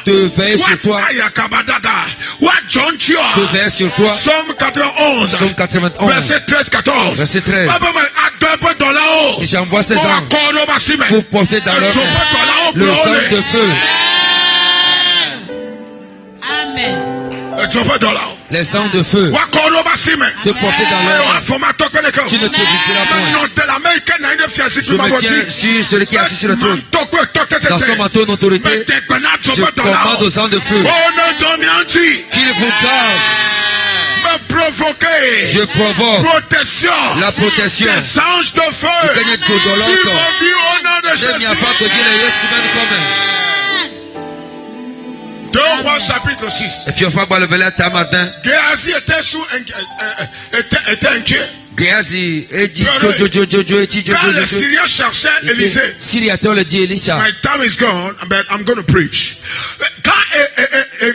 de veiller sur toi, sur toi. Somme 91, verset 13-14. Verset 13. Et j'envoie ces anges pour porter dans leur main le sang de feu. Amen. Les sangs de feu te porter dans leur main. Tu ne te viseras point. Je me tiens sur celui qui est assis sur le trône. Dans son manteau d'autorité, je commande aux sangs de feu qu'il vous garde. Je provoque la protection des anges de feu sur vos vies au nom de Jésus. 2 Rois chapitre 6. Géasi était inquiet. Quand les Syriens cherchaient Élisée, my time is gone, but I'm going to preach. Quand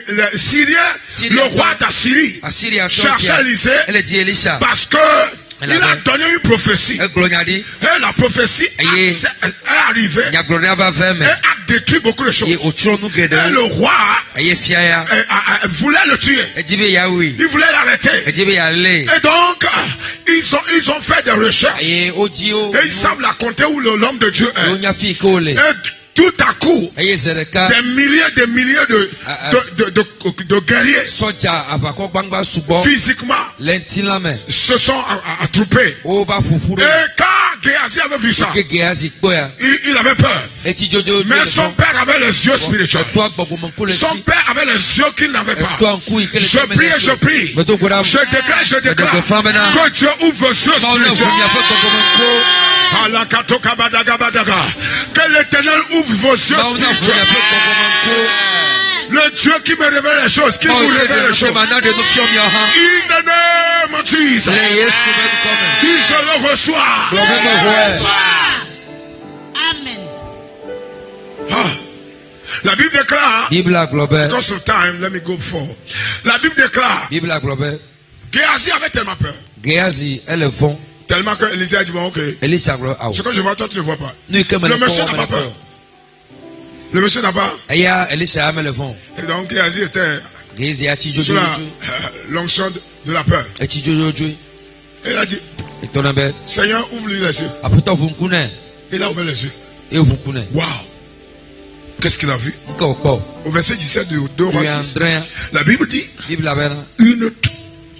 le Syrien, le roi d'Assyrie, cherchait Élisée, parce que il a donné une prophétie. Et la prophétie est arrivée et a détruit beaucoup de choses. Et le roi voulait le tuer. Il voulait l'arrêter. Et donc, ils ont fait des recherches. Et ils savent la comté où l'homme de Dieu est. Et tout à coup, des milliers de guerriers physiquement se sont attroupés. Et quand Géasi avait vu ça, il avait peur. Mais son père avait les yeux spirituels. Son père avait les yeux qu'il n'avait pas. Je prie. Je déclare que Dieu ouvre vos yeux spirituels. Que l'Éternel ouvre vos yeux spirituels. Le Dieu qui me révèle les choses, qui vous révèle les choses. In the name of Jesus. Si je le reçois. Amen. La Bible déclare. Because of time, let me go forward. La Bible déclare. Géasi avait tellement peur. Tellement que Élisée a dit bon, ok. Ce que je vois, toi tu ne le vois pas. Le monsieur n'a pas peur. Le monsieur n'a pas. Et donc Géasi était sous l'onction de la peur. Et il a dit, Seigneur, ouvre-lui les yeux. Il a ouvert les yeux. Waouh! Qu'est-ce qu'il a vu? Au verset 17 de 2 Rois 6, la Bible dit, une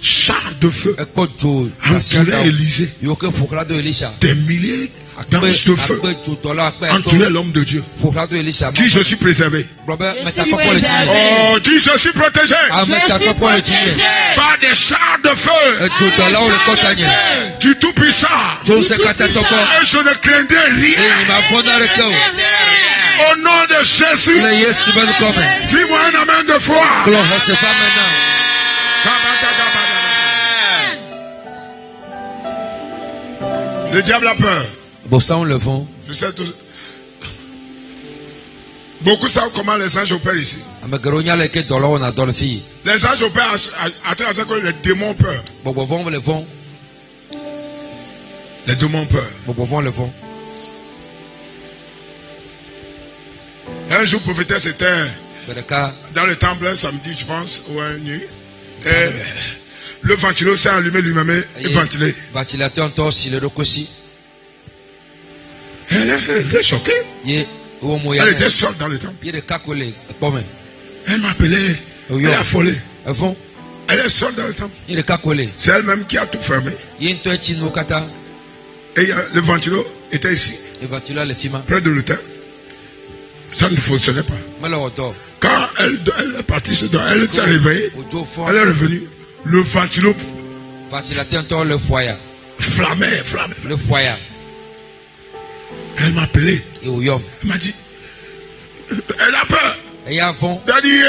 char de feu entourait Élisée. Des milliers d'anges de feu entouraient l'homme de Dieu. Dis, je suis préservé. Oh, dis, je suis protégé. Par des chars de feu du Tout-Puissant. Et je ne craindrai rien. Au nom de Jésus, dis-moi un amen de foi. Le diable a peur. Je sais tout. Beaucoup savent comment les anges opèrent ici. Les anges opèrent à travers que les démons ont peur. Les démons ont peur. Un jour, prophétesse, c'était dans le temple, un samedi, je pense, ou une nuit. Et le ventilo s'est allumé lui-même et ventilé. Elle était choquée. Elle était seule dans le temple. Elle m'a appelé. Elle est affolée. Elle est seule dans le temple. C'est elle-même qui a tout fermé. Et le ventilo était ici. Près de l'autel. Ça ne fonctionnait pas. Quand elle est partie, elle s'est réveillée. Elle est revenue. Le ventilo flammait. Elle m'a appelé. Elle m'a dit, elle a peur. Elle a dit,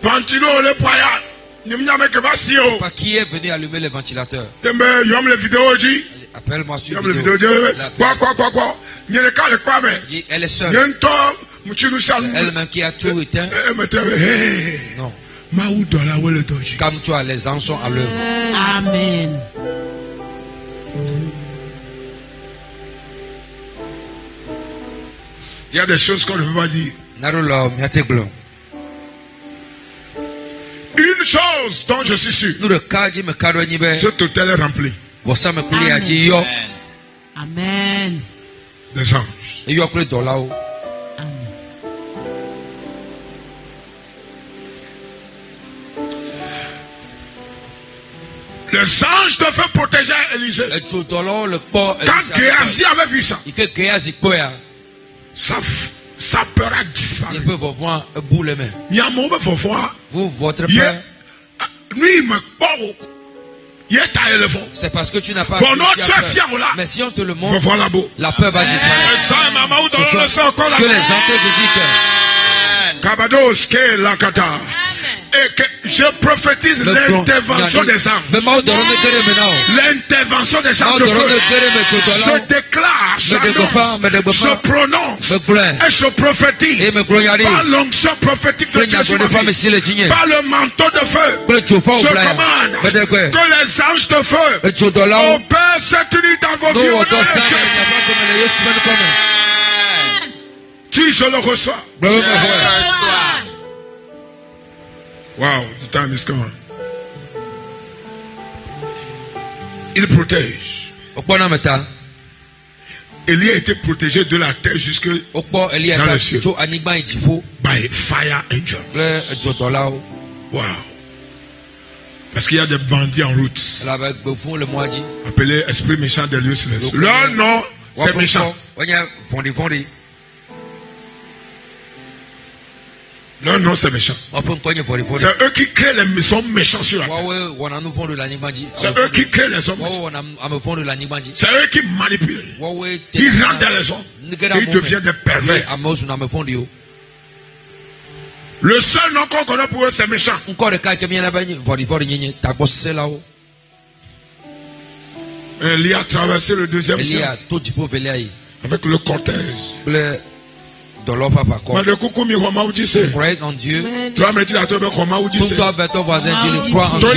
ventilo le poya. Qui est venu allumer le ventilateur? Appelle-moi sur vidéo. Quoi? Elle est seule. C'est elle-même qui a tout éteint. Non. Comme toi, les anges sont à l'œuvre. Amen. Il y a des choses qu'on ne peut pas dire. Une chose dont je suis sûr, cet hôtel est rempli. Amen. Des anges. Amen. Les anges devaient protéger Élisée. Quand Géasi avait vu ça, sa peur a disparu. Vous, votre peur, c'est parce que tu n'as pas vu. Mais si on te le montre, la peur va disparaître. Que les anges visitent. Et que je prophétise l'intervention des anges. L'intervention des anges de feu. Je déclare, je prononce et je prophétise par l'onction prophétique de Dieu, par le manteau de feu. Je commande que les anges de feu opèrent cette nuit dans vos vies. Si je le reçois. Wow, the time is gone. Il protège. Élie a été protégé de la terre jusque dans le ciel. By fire angel. Wow. Parce qu'il y a des bandits en route. Appelés esprits méchants des lieux célestes. Leur nom, c'est méchant. Leur nom, c'est méchant. C'est eux qui créent les maisons méchants sur la terre. C'est eux qui créent les hommes méchants. C'est eux qui manipulent. Ils rentrent dans les hommes. Ils deviennent des pervers. Le seul nom qu'on connaît pour eux, c'est méchant. Élie a traversé le deuxième ciel avec le cortège. Croyez en Dieu. Ton voisin Dieu le croit en Dieu.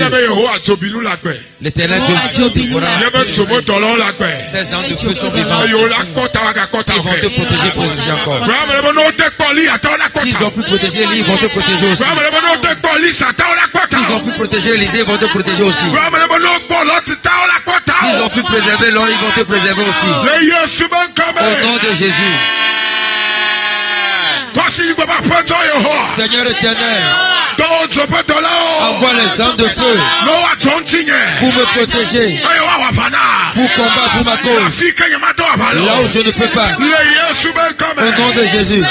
L'éternel Dieu ces gens de feu sont vivants. Ils vont te protéger pour Dieu encore. S'ils ont pu protéger l'île, ils vont te protéger aussi. S'ils ont pu protéger Élysée, ils vont te protéger aussi. S'ils ont pu préserver l'or, ils vont te préserver aussi. Au nom de Jésus. Seigneur éternel, envoie les armes de feu pour me protéger, pour combattre pour ma cause, là où je ne peux pas. Au nom de Jésus.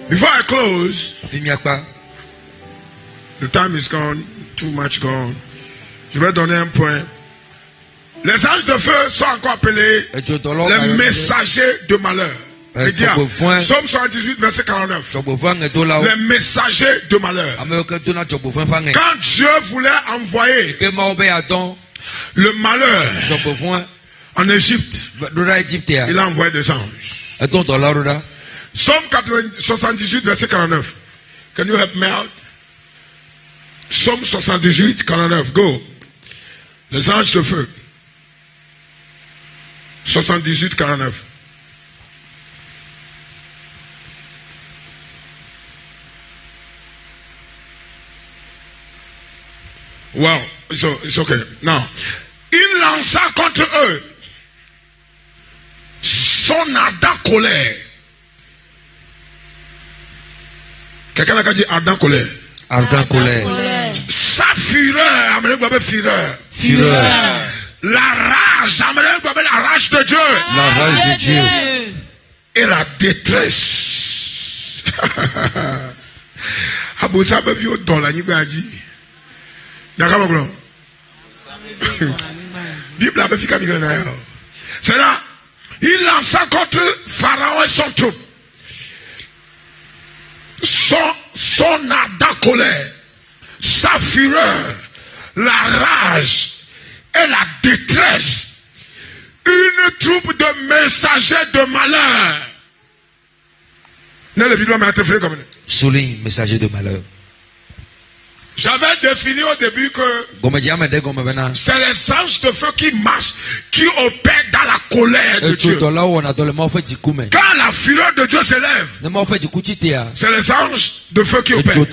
Before I close, the time is gone, too much gone. Je vais donner un point. Les anges de feu sont encore appelés les messagers de malheur. Somme 78, verset 49. Les messagers de malheur. Quand Dieu voulait envoyer le malheur en Égypte, il a envoyé des anges. Somme 78, verset 49. Can you help me out? Somme 78, 49. Go. Les anges de feu. 78, 49. Wow, it's okay. Now, il lança contre eux son ardent colère. Quelqu'un a dit ardent colère. Ardent colère. Sa fureur, fureur. La rage, la rage de Dieu. La rage de Dieu. Et la détresse. Aboussa peut vivre dans la nuit. D'accord, Bible a fait c'est là, il lança contre Pharaon et son troupe son ardent colère, sa fureur, la rage et la détresse, une troupe de messagers de malheur. Souligne, messager de malheur. J'avais défini au début que c'est les anges de feu qui marchent, qui opèrent dans la colère de Dieu. Quand la fureur de Dieu s'élève, c'est les anges de feu qui opèrent.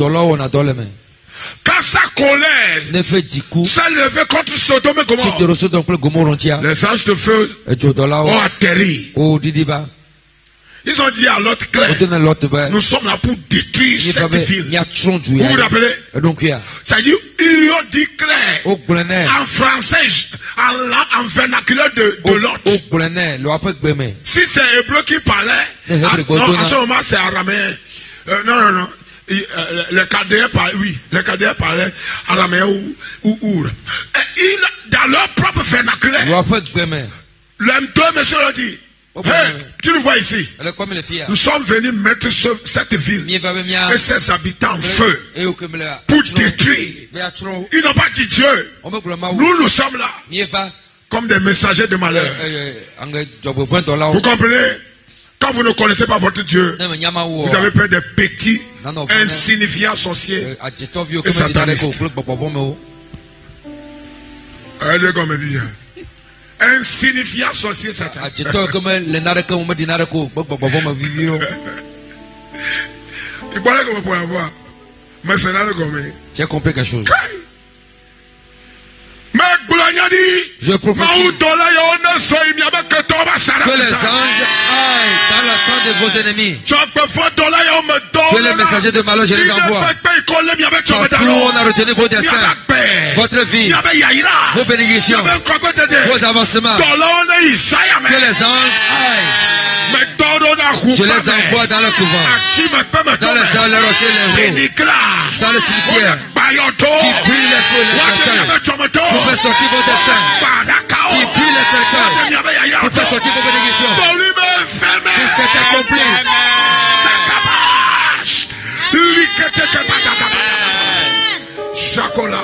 Quand sa colère s'est levée contre Sodome et Gomorrhe, les anges de feu ont atterri. Ils ont dit à l'autre clair, nous sommes là pour détruire cette ville. Vous vous rappelez? C'est-à-dire, ils ont dit clair en français, en vernaculaire de l'autre. Si c'est hébreu qui parlait, en ce moment c'est araméen. Non. Les Chaldéens parlaient araméen ou dans leur propre vernaculaire. Les deux messieurs l'ont dit. Hey, tu le vois ici. Nous sommes venus mettre cette ville et ses habitants en feu pour détruire. Ils n'ont pas dit Dieu. Nous sommes là comme des messagers de malheur. Vous comprenez? Quand vous ne connaissez pas votre Dieu, vous avez peur des petits, insignifiants sorciers et satanistes. Allez, comme dit. Insignifiant sorcier Satan. J'ai compris quelque chose. Mais Je prophétise que les anges aillent dans la tente de vos ennemis. Que les messagers de malheur, je les envoie. Partout où on a retenu vos destins, votre vie, vos bénédictions, vos avancements. Que les anges aillent. Je les envoie dans le couvent, dans les rochers, les roues, dans le cimetière, qui brûlent les feux, les cercueils, pour faire sortir vos destins, qui brûlent les cercueils, pour faire sortir vos bénédictions. Que c'est accompli. Chacola.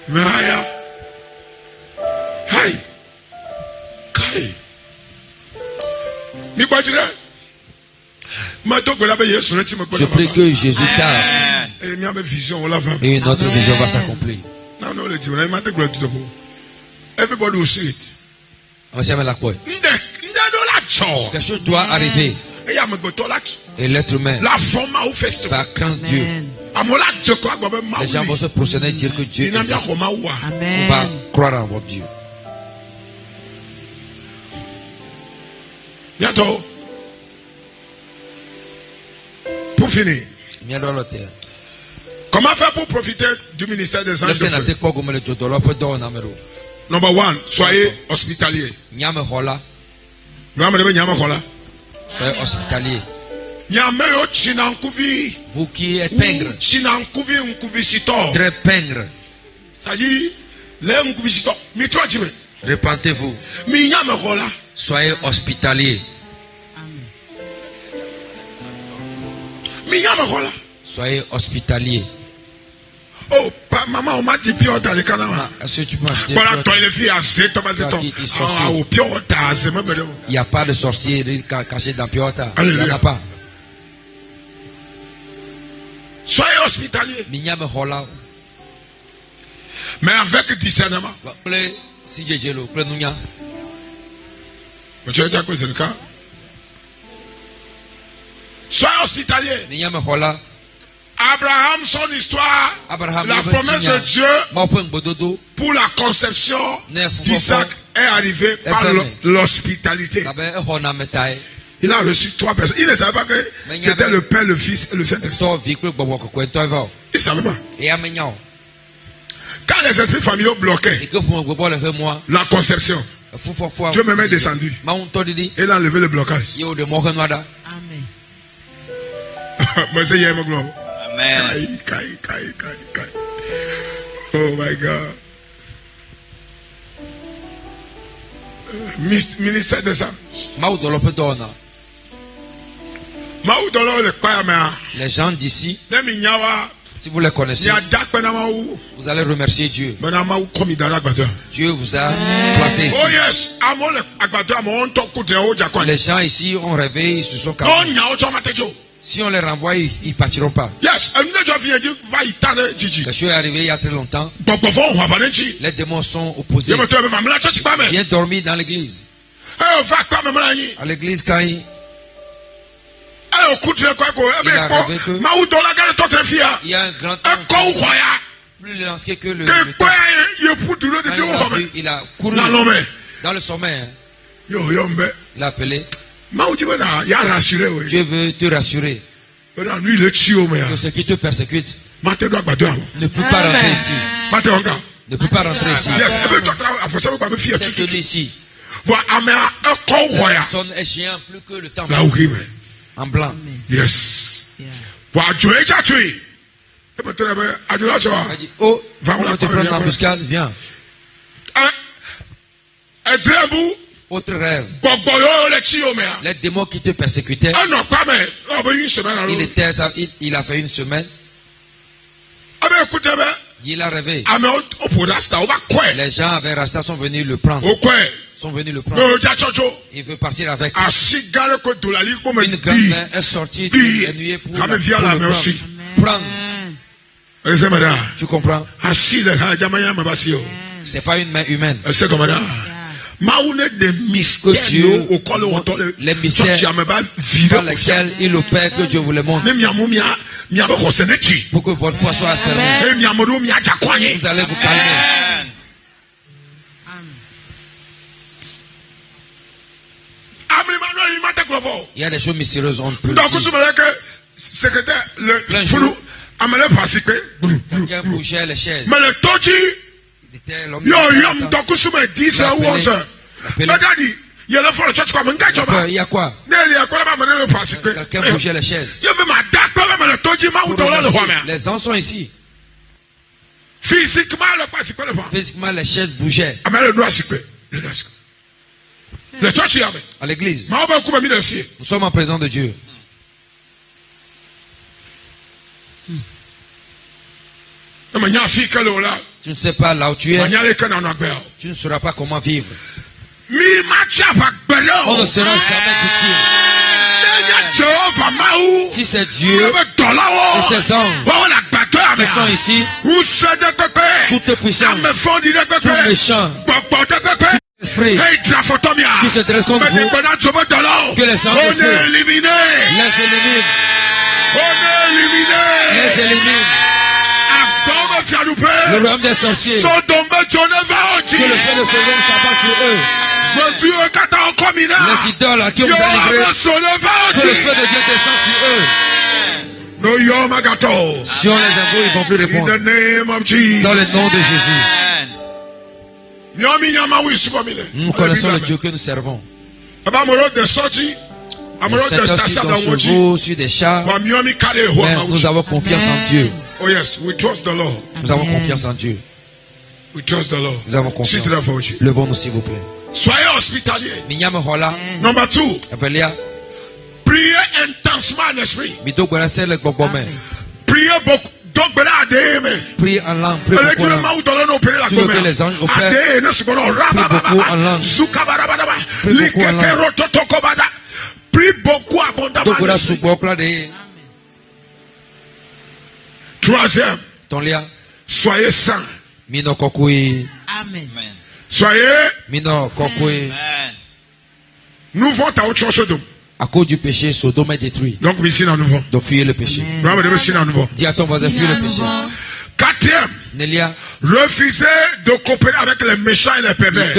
Maya. Hi. Kai. Je prie que Jésus tarde et une autre vision va s'accomplir. Everybody will see it. Quelque chose doit arriver. Et l'être humain va craindre Dieu. Les gens vont se prosterner et dire que Dieu existe. On va croire en votre Dieu. Bientôt. Pour finir. Comment faire pour profiter du ministère des anges de feu? Number one, soyez hospitalier. Soyez hospitalier. Vous qui êtes pingre, très pingre, repentez-vous. Soyez hospitalier. Soyez hospitalier. Oh, maman, on m'a dit pire dans les canards. Est-ce que tu peux acheter? Il n'y a pas de sorcier caché dans Piota. Il n'y en a pas. Soyez hospitalier. Mais avec discernement. Soyez hospitalier. Abraham, son histoire, la promesse de Dieu pour la conception d'Isaac est arrivée par l'hospitalité. Il a reçu 3 personnes. Il ne savait pas que c'était le Père, le Fils et le Saint-Esprit. Il ne savait pas. Quand les esprits familiaux bloquaient la conception, Dieu me met descendu. Et il a enlevé le blocage. Amen. Amen. Oh my God. Ministère des anges. Les gens d'ici, si vous les connaissez, vous allez remercier Dieu. Dieu vous a placé ici. Oh yes. Les gens ici ont rêvé, ils se sont calmés. Si on les renvoie, ils ne partiront pas. Yes. Quelque chose est arrivé il y a très longtemps. Les démons sont opposés. Viens dormir dans l'église. À l'église, quand il a rêvé que il y a un grand homme plus lancé que le temps. Il a couru dans le sommeil. Il a appelé. Dieu veut te rassurer que ce qui te persécute ne peut pas rentrer ici. Ne peut pas rentrer ici. C'est tenu ici. Personne est géant plus que le temps. En blanc. Yes. Il a dit, oh, on te prend l'embuscade, viens. Autre rêve. Les démons qui te persécutaient. Il a fait une semaine. Il a rêvé. Les gens avec Rasta sont venus le prendre. Il veut partir avec. Une grande main est sortie de nuée pour le prendre. Tu comprends? C'est pas une main humaine. Que Dieu, les mystères par lesquels il opère, que Dieu vous les montre. Pour que votre foi soit fermée. Vous allez vous calmer. Il y a des choses mystérieuses on peut dire. Secrétaire, le flou, quelqu'un bougeait les chaises. Mais le toji, il y a quoi? Quelqu'un bougeait les chaises. Les ans sont ici. Physiquement, les chaises bougeaient. À l'église, nous sommes en présence de Dieu. Tu ne sais pas là où tu es. Tu ne sauras pas comment vivre. On ne sera jamais d'utile. Si c'est Dieu et ses anges qui sont ici, tout est puissant, tout méchant, esprit qui se dresse contre vous, que les anges de feu les éliminent. Le royaume des sorciers, que le feu de Sodome s'abat sur eux. Les idoles à qui on vous a livré, que le feu de Dieu descend sur eux. Si on les avoue, ils ne vont plus répondre. Dans le nom de Jésus. Nous connaissons le Dieu que nous servons. Les 7 heures sur des chevaux, sur des chars. Mais nous avons confiance en Dieu. Oh yes, we trust the Lord. Nous avons confiance en Dieu. We trust the Lord. Nous avons confiance. Levons-nous s'il vous plaît. Soyez hospitaliers. Number 2. Priez intensement en esprit. Priez beaucoup. Priez en langue. Priez beaucoup en langue. Tu veux que les anges opèrent. Priez beaucoup en langue. Priez beaucoup en langue. Priez beaucoup abondamment. 3e. Soyez saints. Amen. Soyez. Nous vont à autre chose. À cause du péché, Sodome est détruit. Donc, donc fuyez le péché. Dis à ton voisin, fuyez le péché. 4e. Refusez de coopérer avec les méchants et les pervers.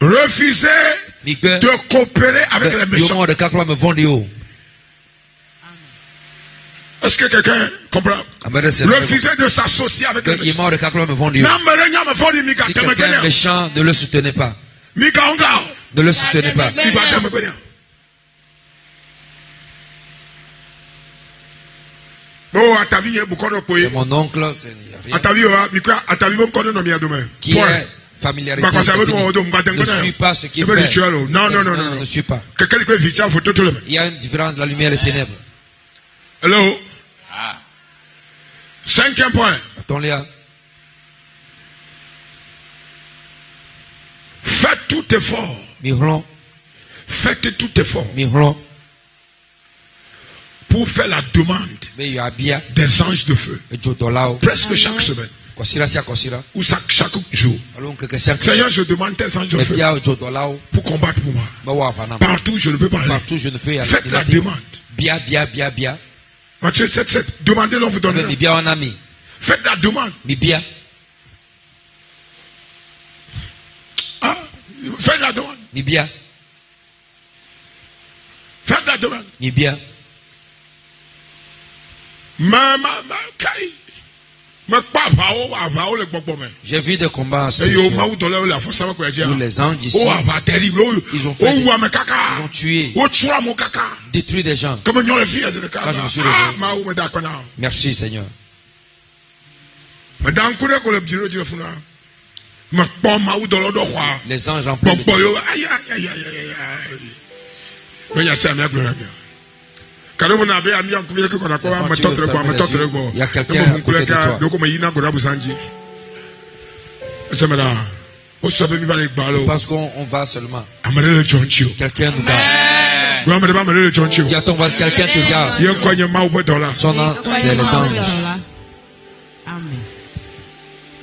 Refusez de coopérer avec les méchants. Est-ce que quelqu'un comprend? Refusez de s'associer avec les méchants. Si quelqu'un est méchant, ne le soutenez pas. Ne le soutenez pas. C'est mon oncle. Qui est familiarisé. Ne suis pas ce qu'il fait. Non. Ne suis pas. Il y a une différence de la lumière et des ténèbres. Hello. 5e point. Attends-le. Faites tout effort. Faites tout effort. Pour faire la demande des anges de feu. Presque chaque semaine. Ou chaque jour. Seigneur, je demande tes anges de feu pour combattre pour moi. Partout je ne peux pas aller. Faites la demande. Matthieu 7:7. Demandez, l'on vous donnera. Faites la demande. Faites la demande. Faites la demande. J'ai vu des combats où les anges ici, ils ont tué, détruit des gens. Quand je me suis réveillé. Merci Seigneur. Les anges en plein. Il y a quelqu'un à côté de toi. Parce qu'on va seulement. Quelqu'un nous garde. Dis à ton voisin, quelqu'un te garde. Son nom, c'est les anges.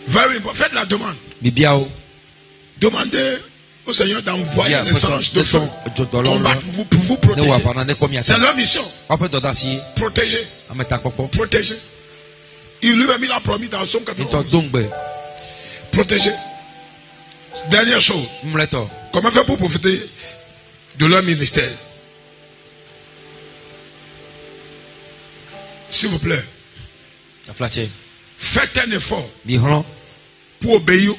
Very important. Faites la demande. Demandez au Seigneur d'envoyer les anges de feu combattre pour vous protéger. C'est leur mission. Protéger. Protéger. Il lui-même il a promis dans son 91. Protéger. Dernière chose. Comment faire pour profiter de leur ministère? S'il vous plaît. Faites un effort pour obéir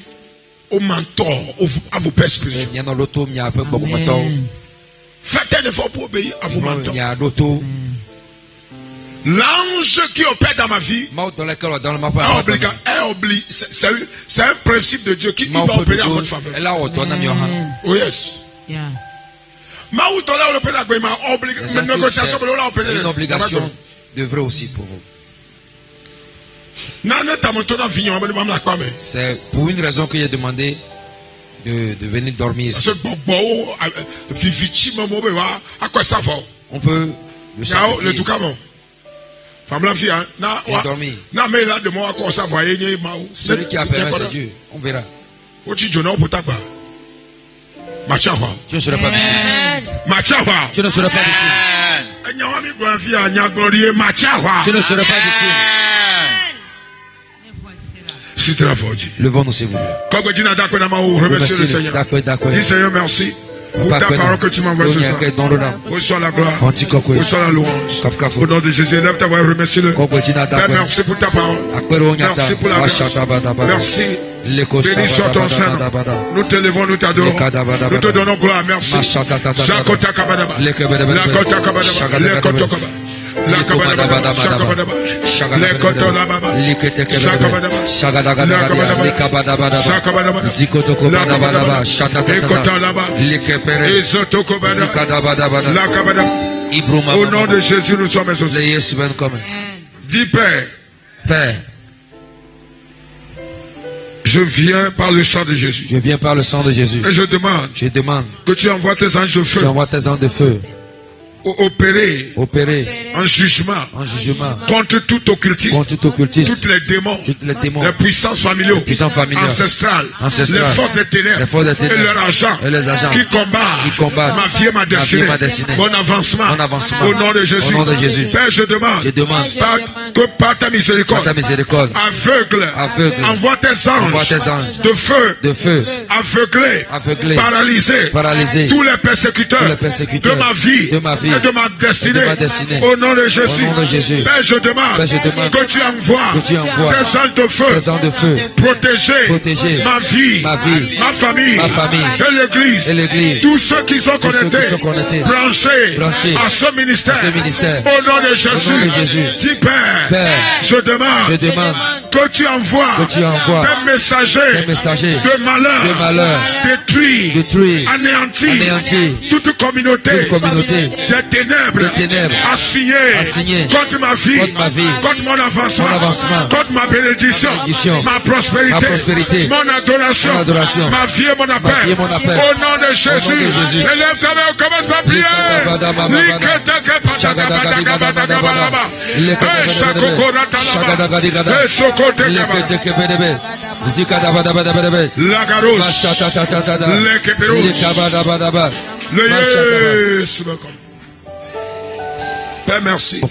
au mentor, à vos pères spirituels. Faites un effort pour obéir à vos mentors. L'ange qui opère dans ma vie c'est un principe de Dieu qui va opérer en votre faveur. Oh yes. C'est une obligation de vrai aussi pour vous. C'est pour une raison que j'ai demandé de venir dormir ici. On peut le sacrifier. Celui qui a permis c'est Dieu. On verra. Tu ne seras pas victime. Tu ne seras pas victime. Tu ne seras pas victime. Levons-nous s'il vous plaît. Remercie le Seigneur. Dis Seigneur merci. Pour ta parole que tu m'envoies ce soir. Reçois la gloire. Reçois la louange. Au nom de Jésus, lève ta voix et remercie-le. Père, merci pour ta parole. Merci pour la grâce. Merci. Béni soit ton Saint. Nous te levons, nous t'adorons. Nous te donnons gloire. Merci. Shakota kabadaba. Lakota kabadaba. Lekota kabadaba. La kabadaba, shakabadaba, le kotolababa, shakabadaba, shakabadaba, shakabadaba, zikotokobadaba, shatatataba, lekepere, izotokobadaba, la kabadaba. Au nom de Jésus, nous sommes associés. Dis Père, Père, je viens par le sang de Jésus. Je viens par le sang de Jésus. Et je demande que tu envoies tes anges de feu. Tu envoies tes anges de feu. Opérer en jugement contre tout occultisme, tous les démons, les puissances familiales, ancestrales, les forces des ténèbres et leurs agents qui combattent ma vie et ma destinée. Bon avancement au nom de Jésus. Père, je demande que par ta miséricorde aveugle, envoie tes anges de feu, aveuglés, paralysés, tous les persécuteurs de ma vie et de ma destinée. Au nom de Jésus. Père, je demande que tu envoies tes anges de feu, protéger ma vie, ma famille et l'église. Tous ceux qui sont connectés, branchés à ce ministère. Au nom de Jésus. Dis Père, je demande que tu envoies des messagers de malheur, détruits, anéantis, toute communauté des ténèbres assignées contre ma vie, contre mon avancement, contre ma bénédiction, ma prospérité, mon adoration, ma vie et mon appel. Au nom de Jésus, élève ta main, on commence par prier. Père, merci.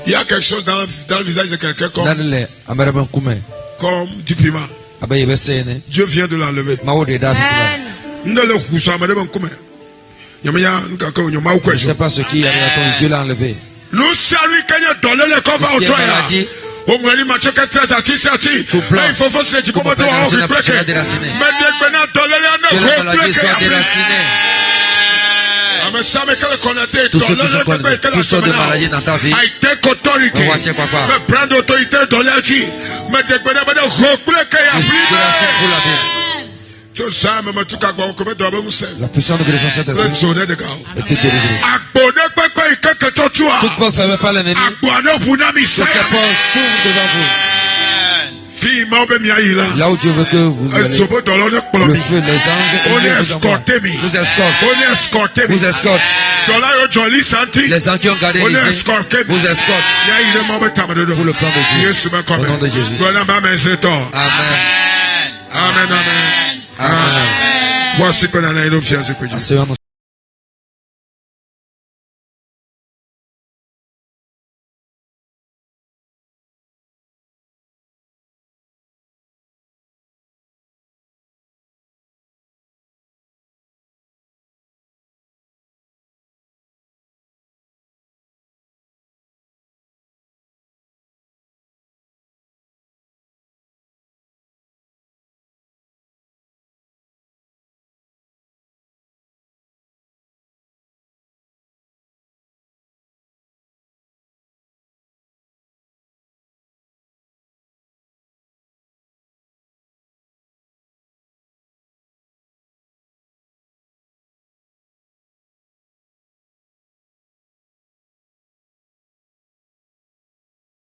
Il y a quelque chose dans le visage de quelqu'un comme du piment. Dieu vient de l'enlever. Je ne sais pas ce qui arrive à ton Dieu l'a enlevé. Nous saluons quand il y a donné le corps au toit. Il faut faire ce que tous ceux qui sont de maladie dans ta vie, prendre autorité dans la vie. La puissance de guérison Saint-Esprit était délivrée. Toute porte fermée par l'ennemi, que sa porte s'ouvre devant vous. Là où Dieu veut que vous allez, le feu, les anges, nous escortent. Les anges qui ont gardé l'Élysée vous escortent pour le plan de Dieu. Au nom de Jésus. Amen. Amen, amen. Voici qu'on a un fiancé.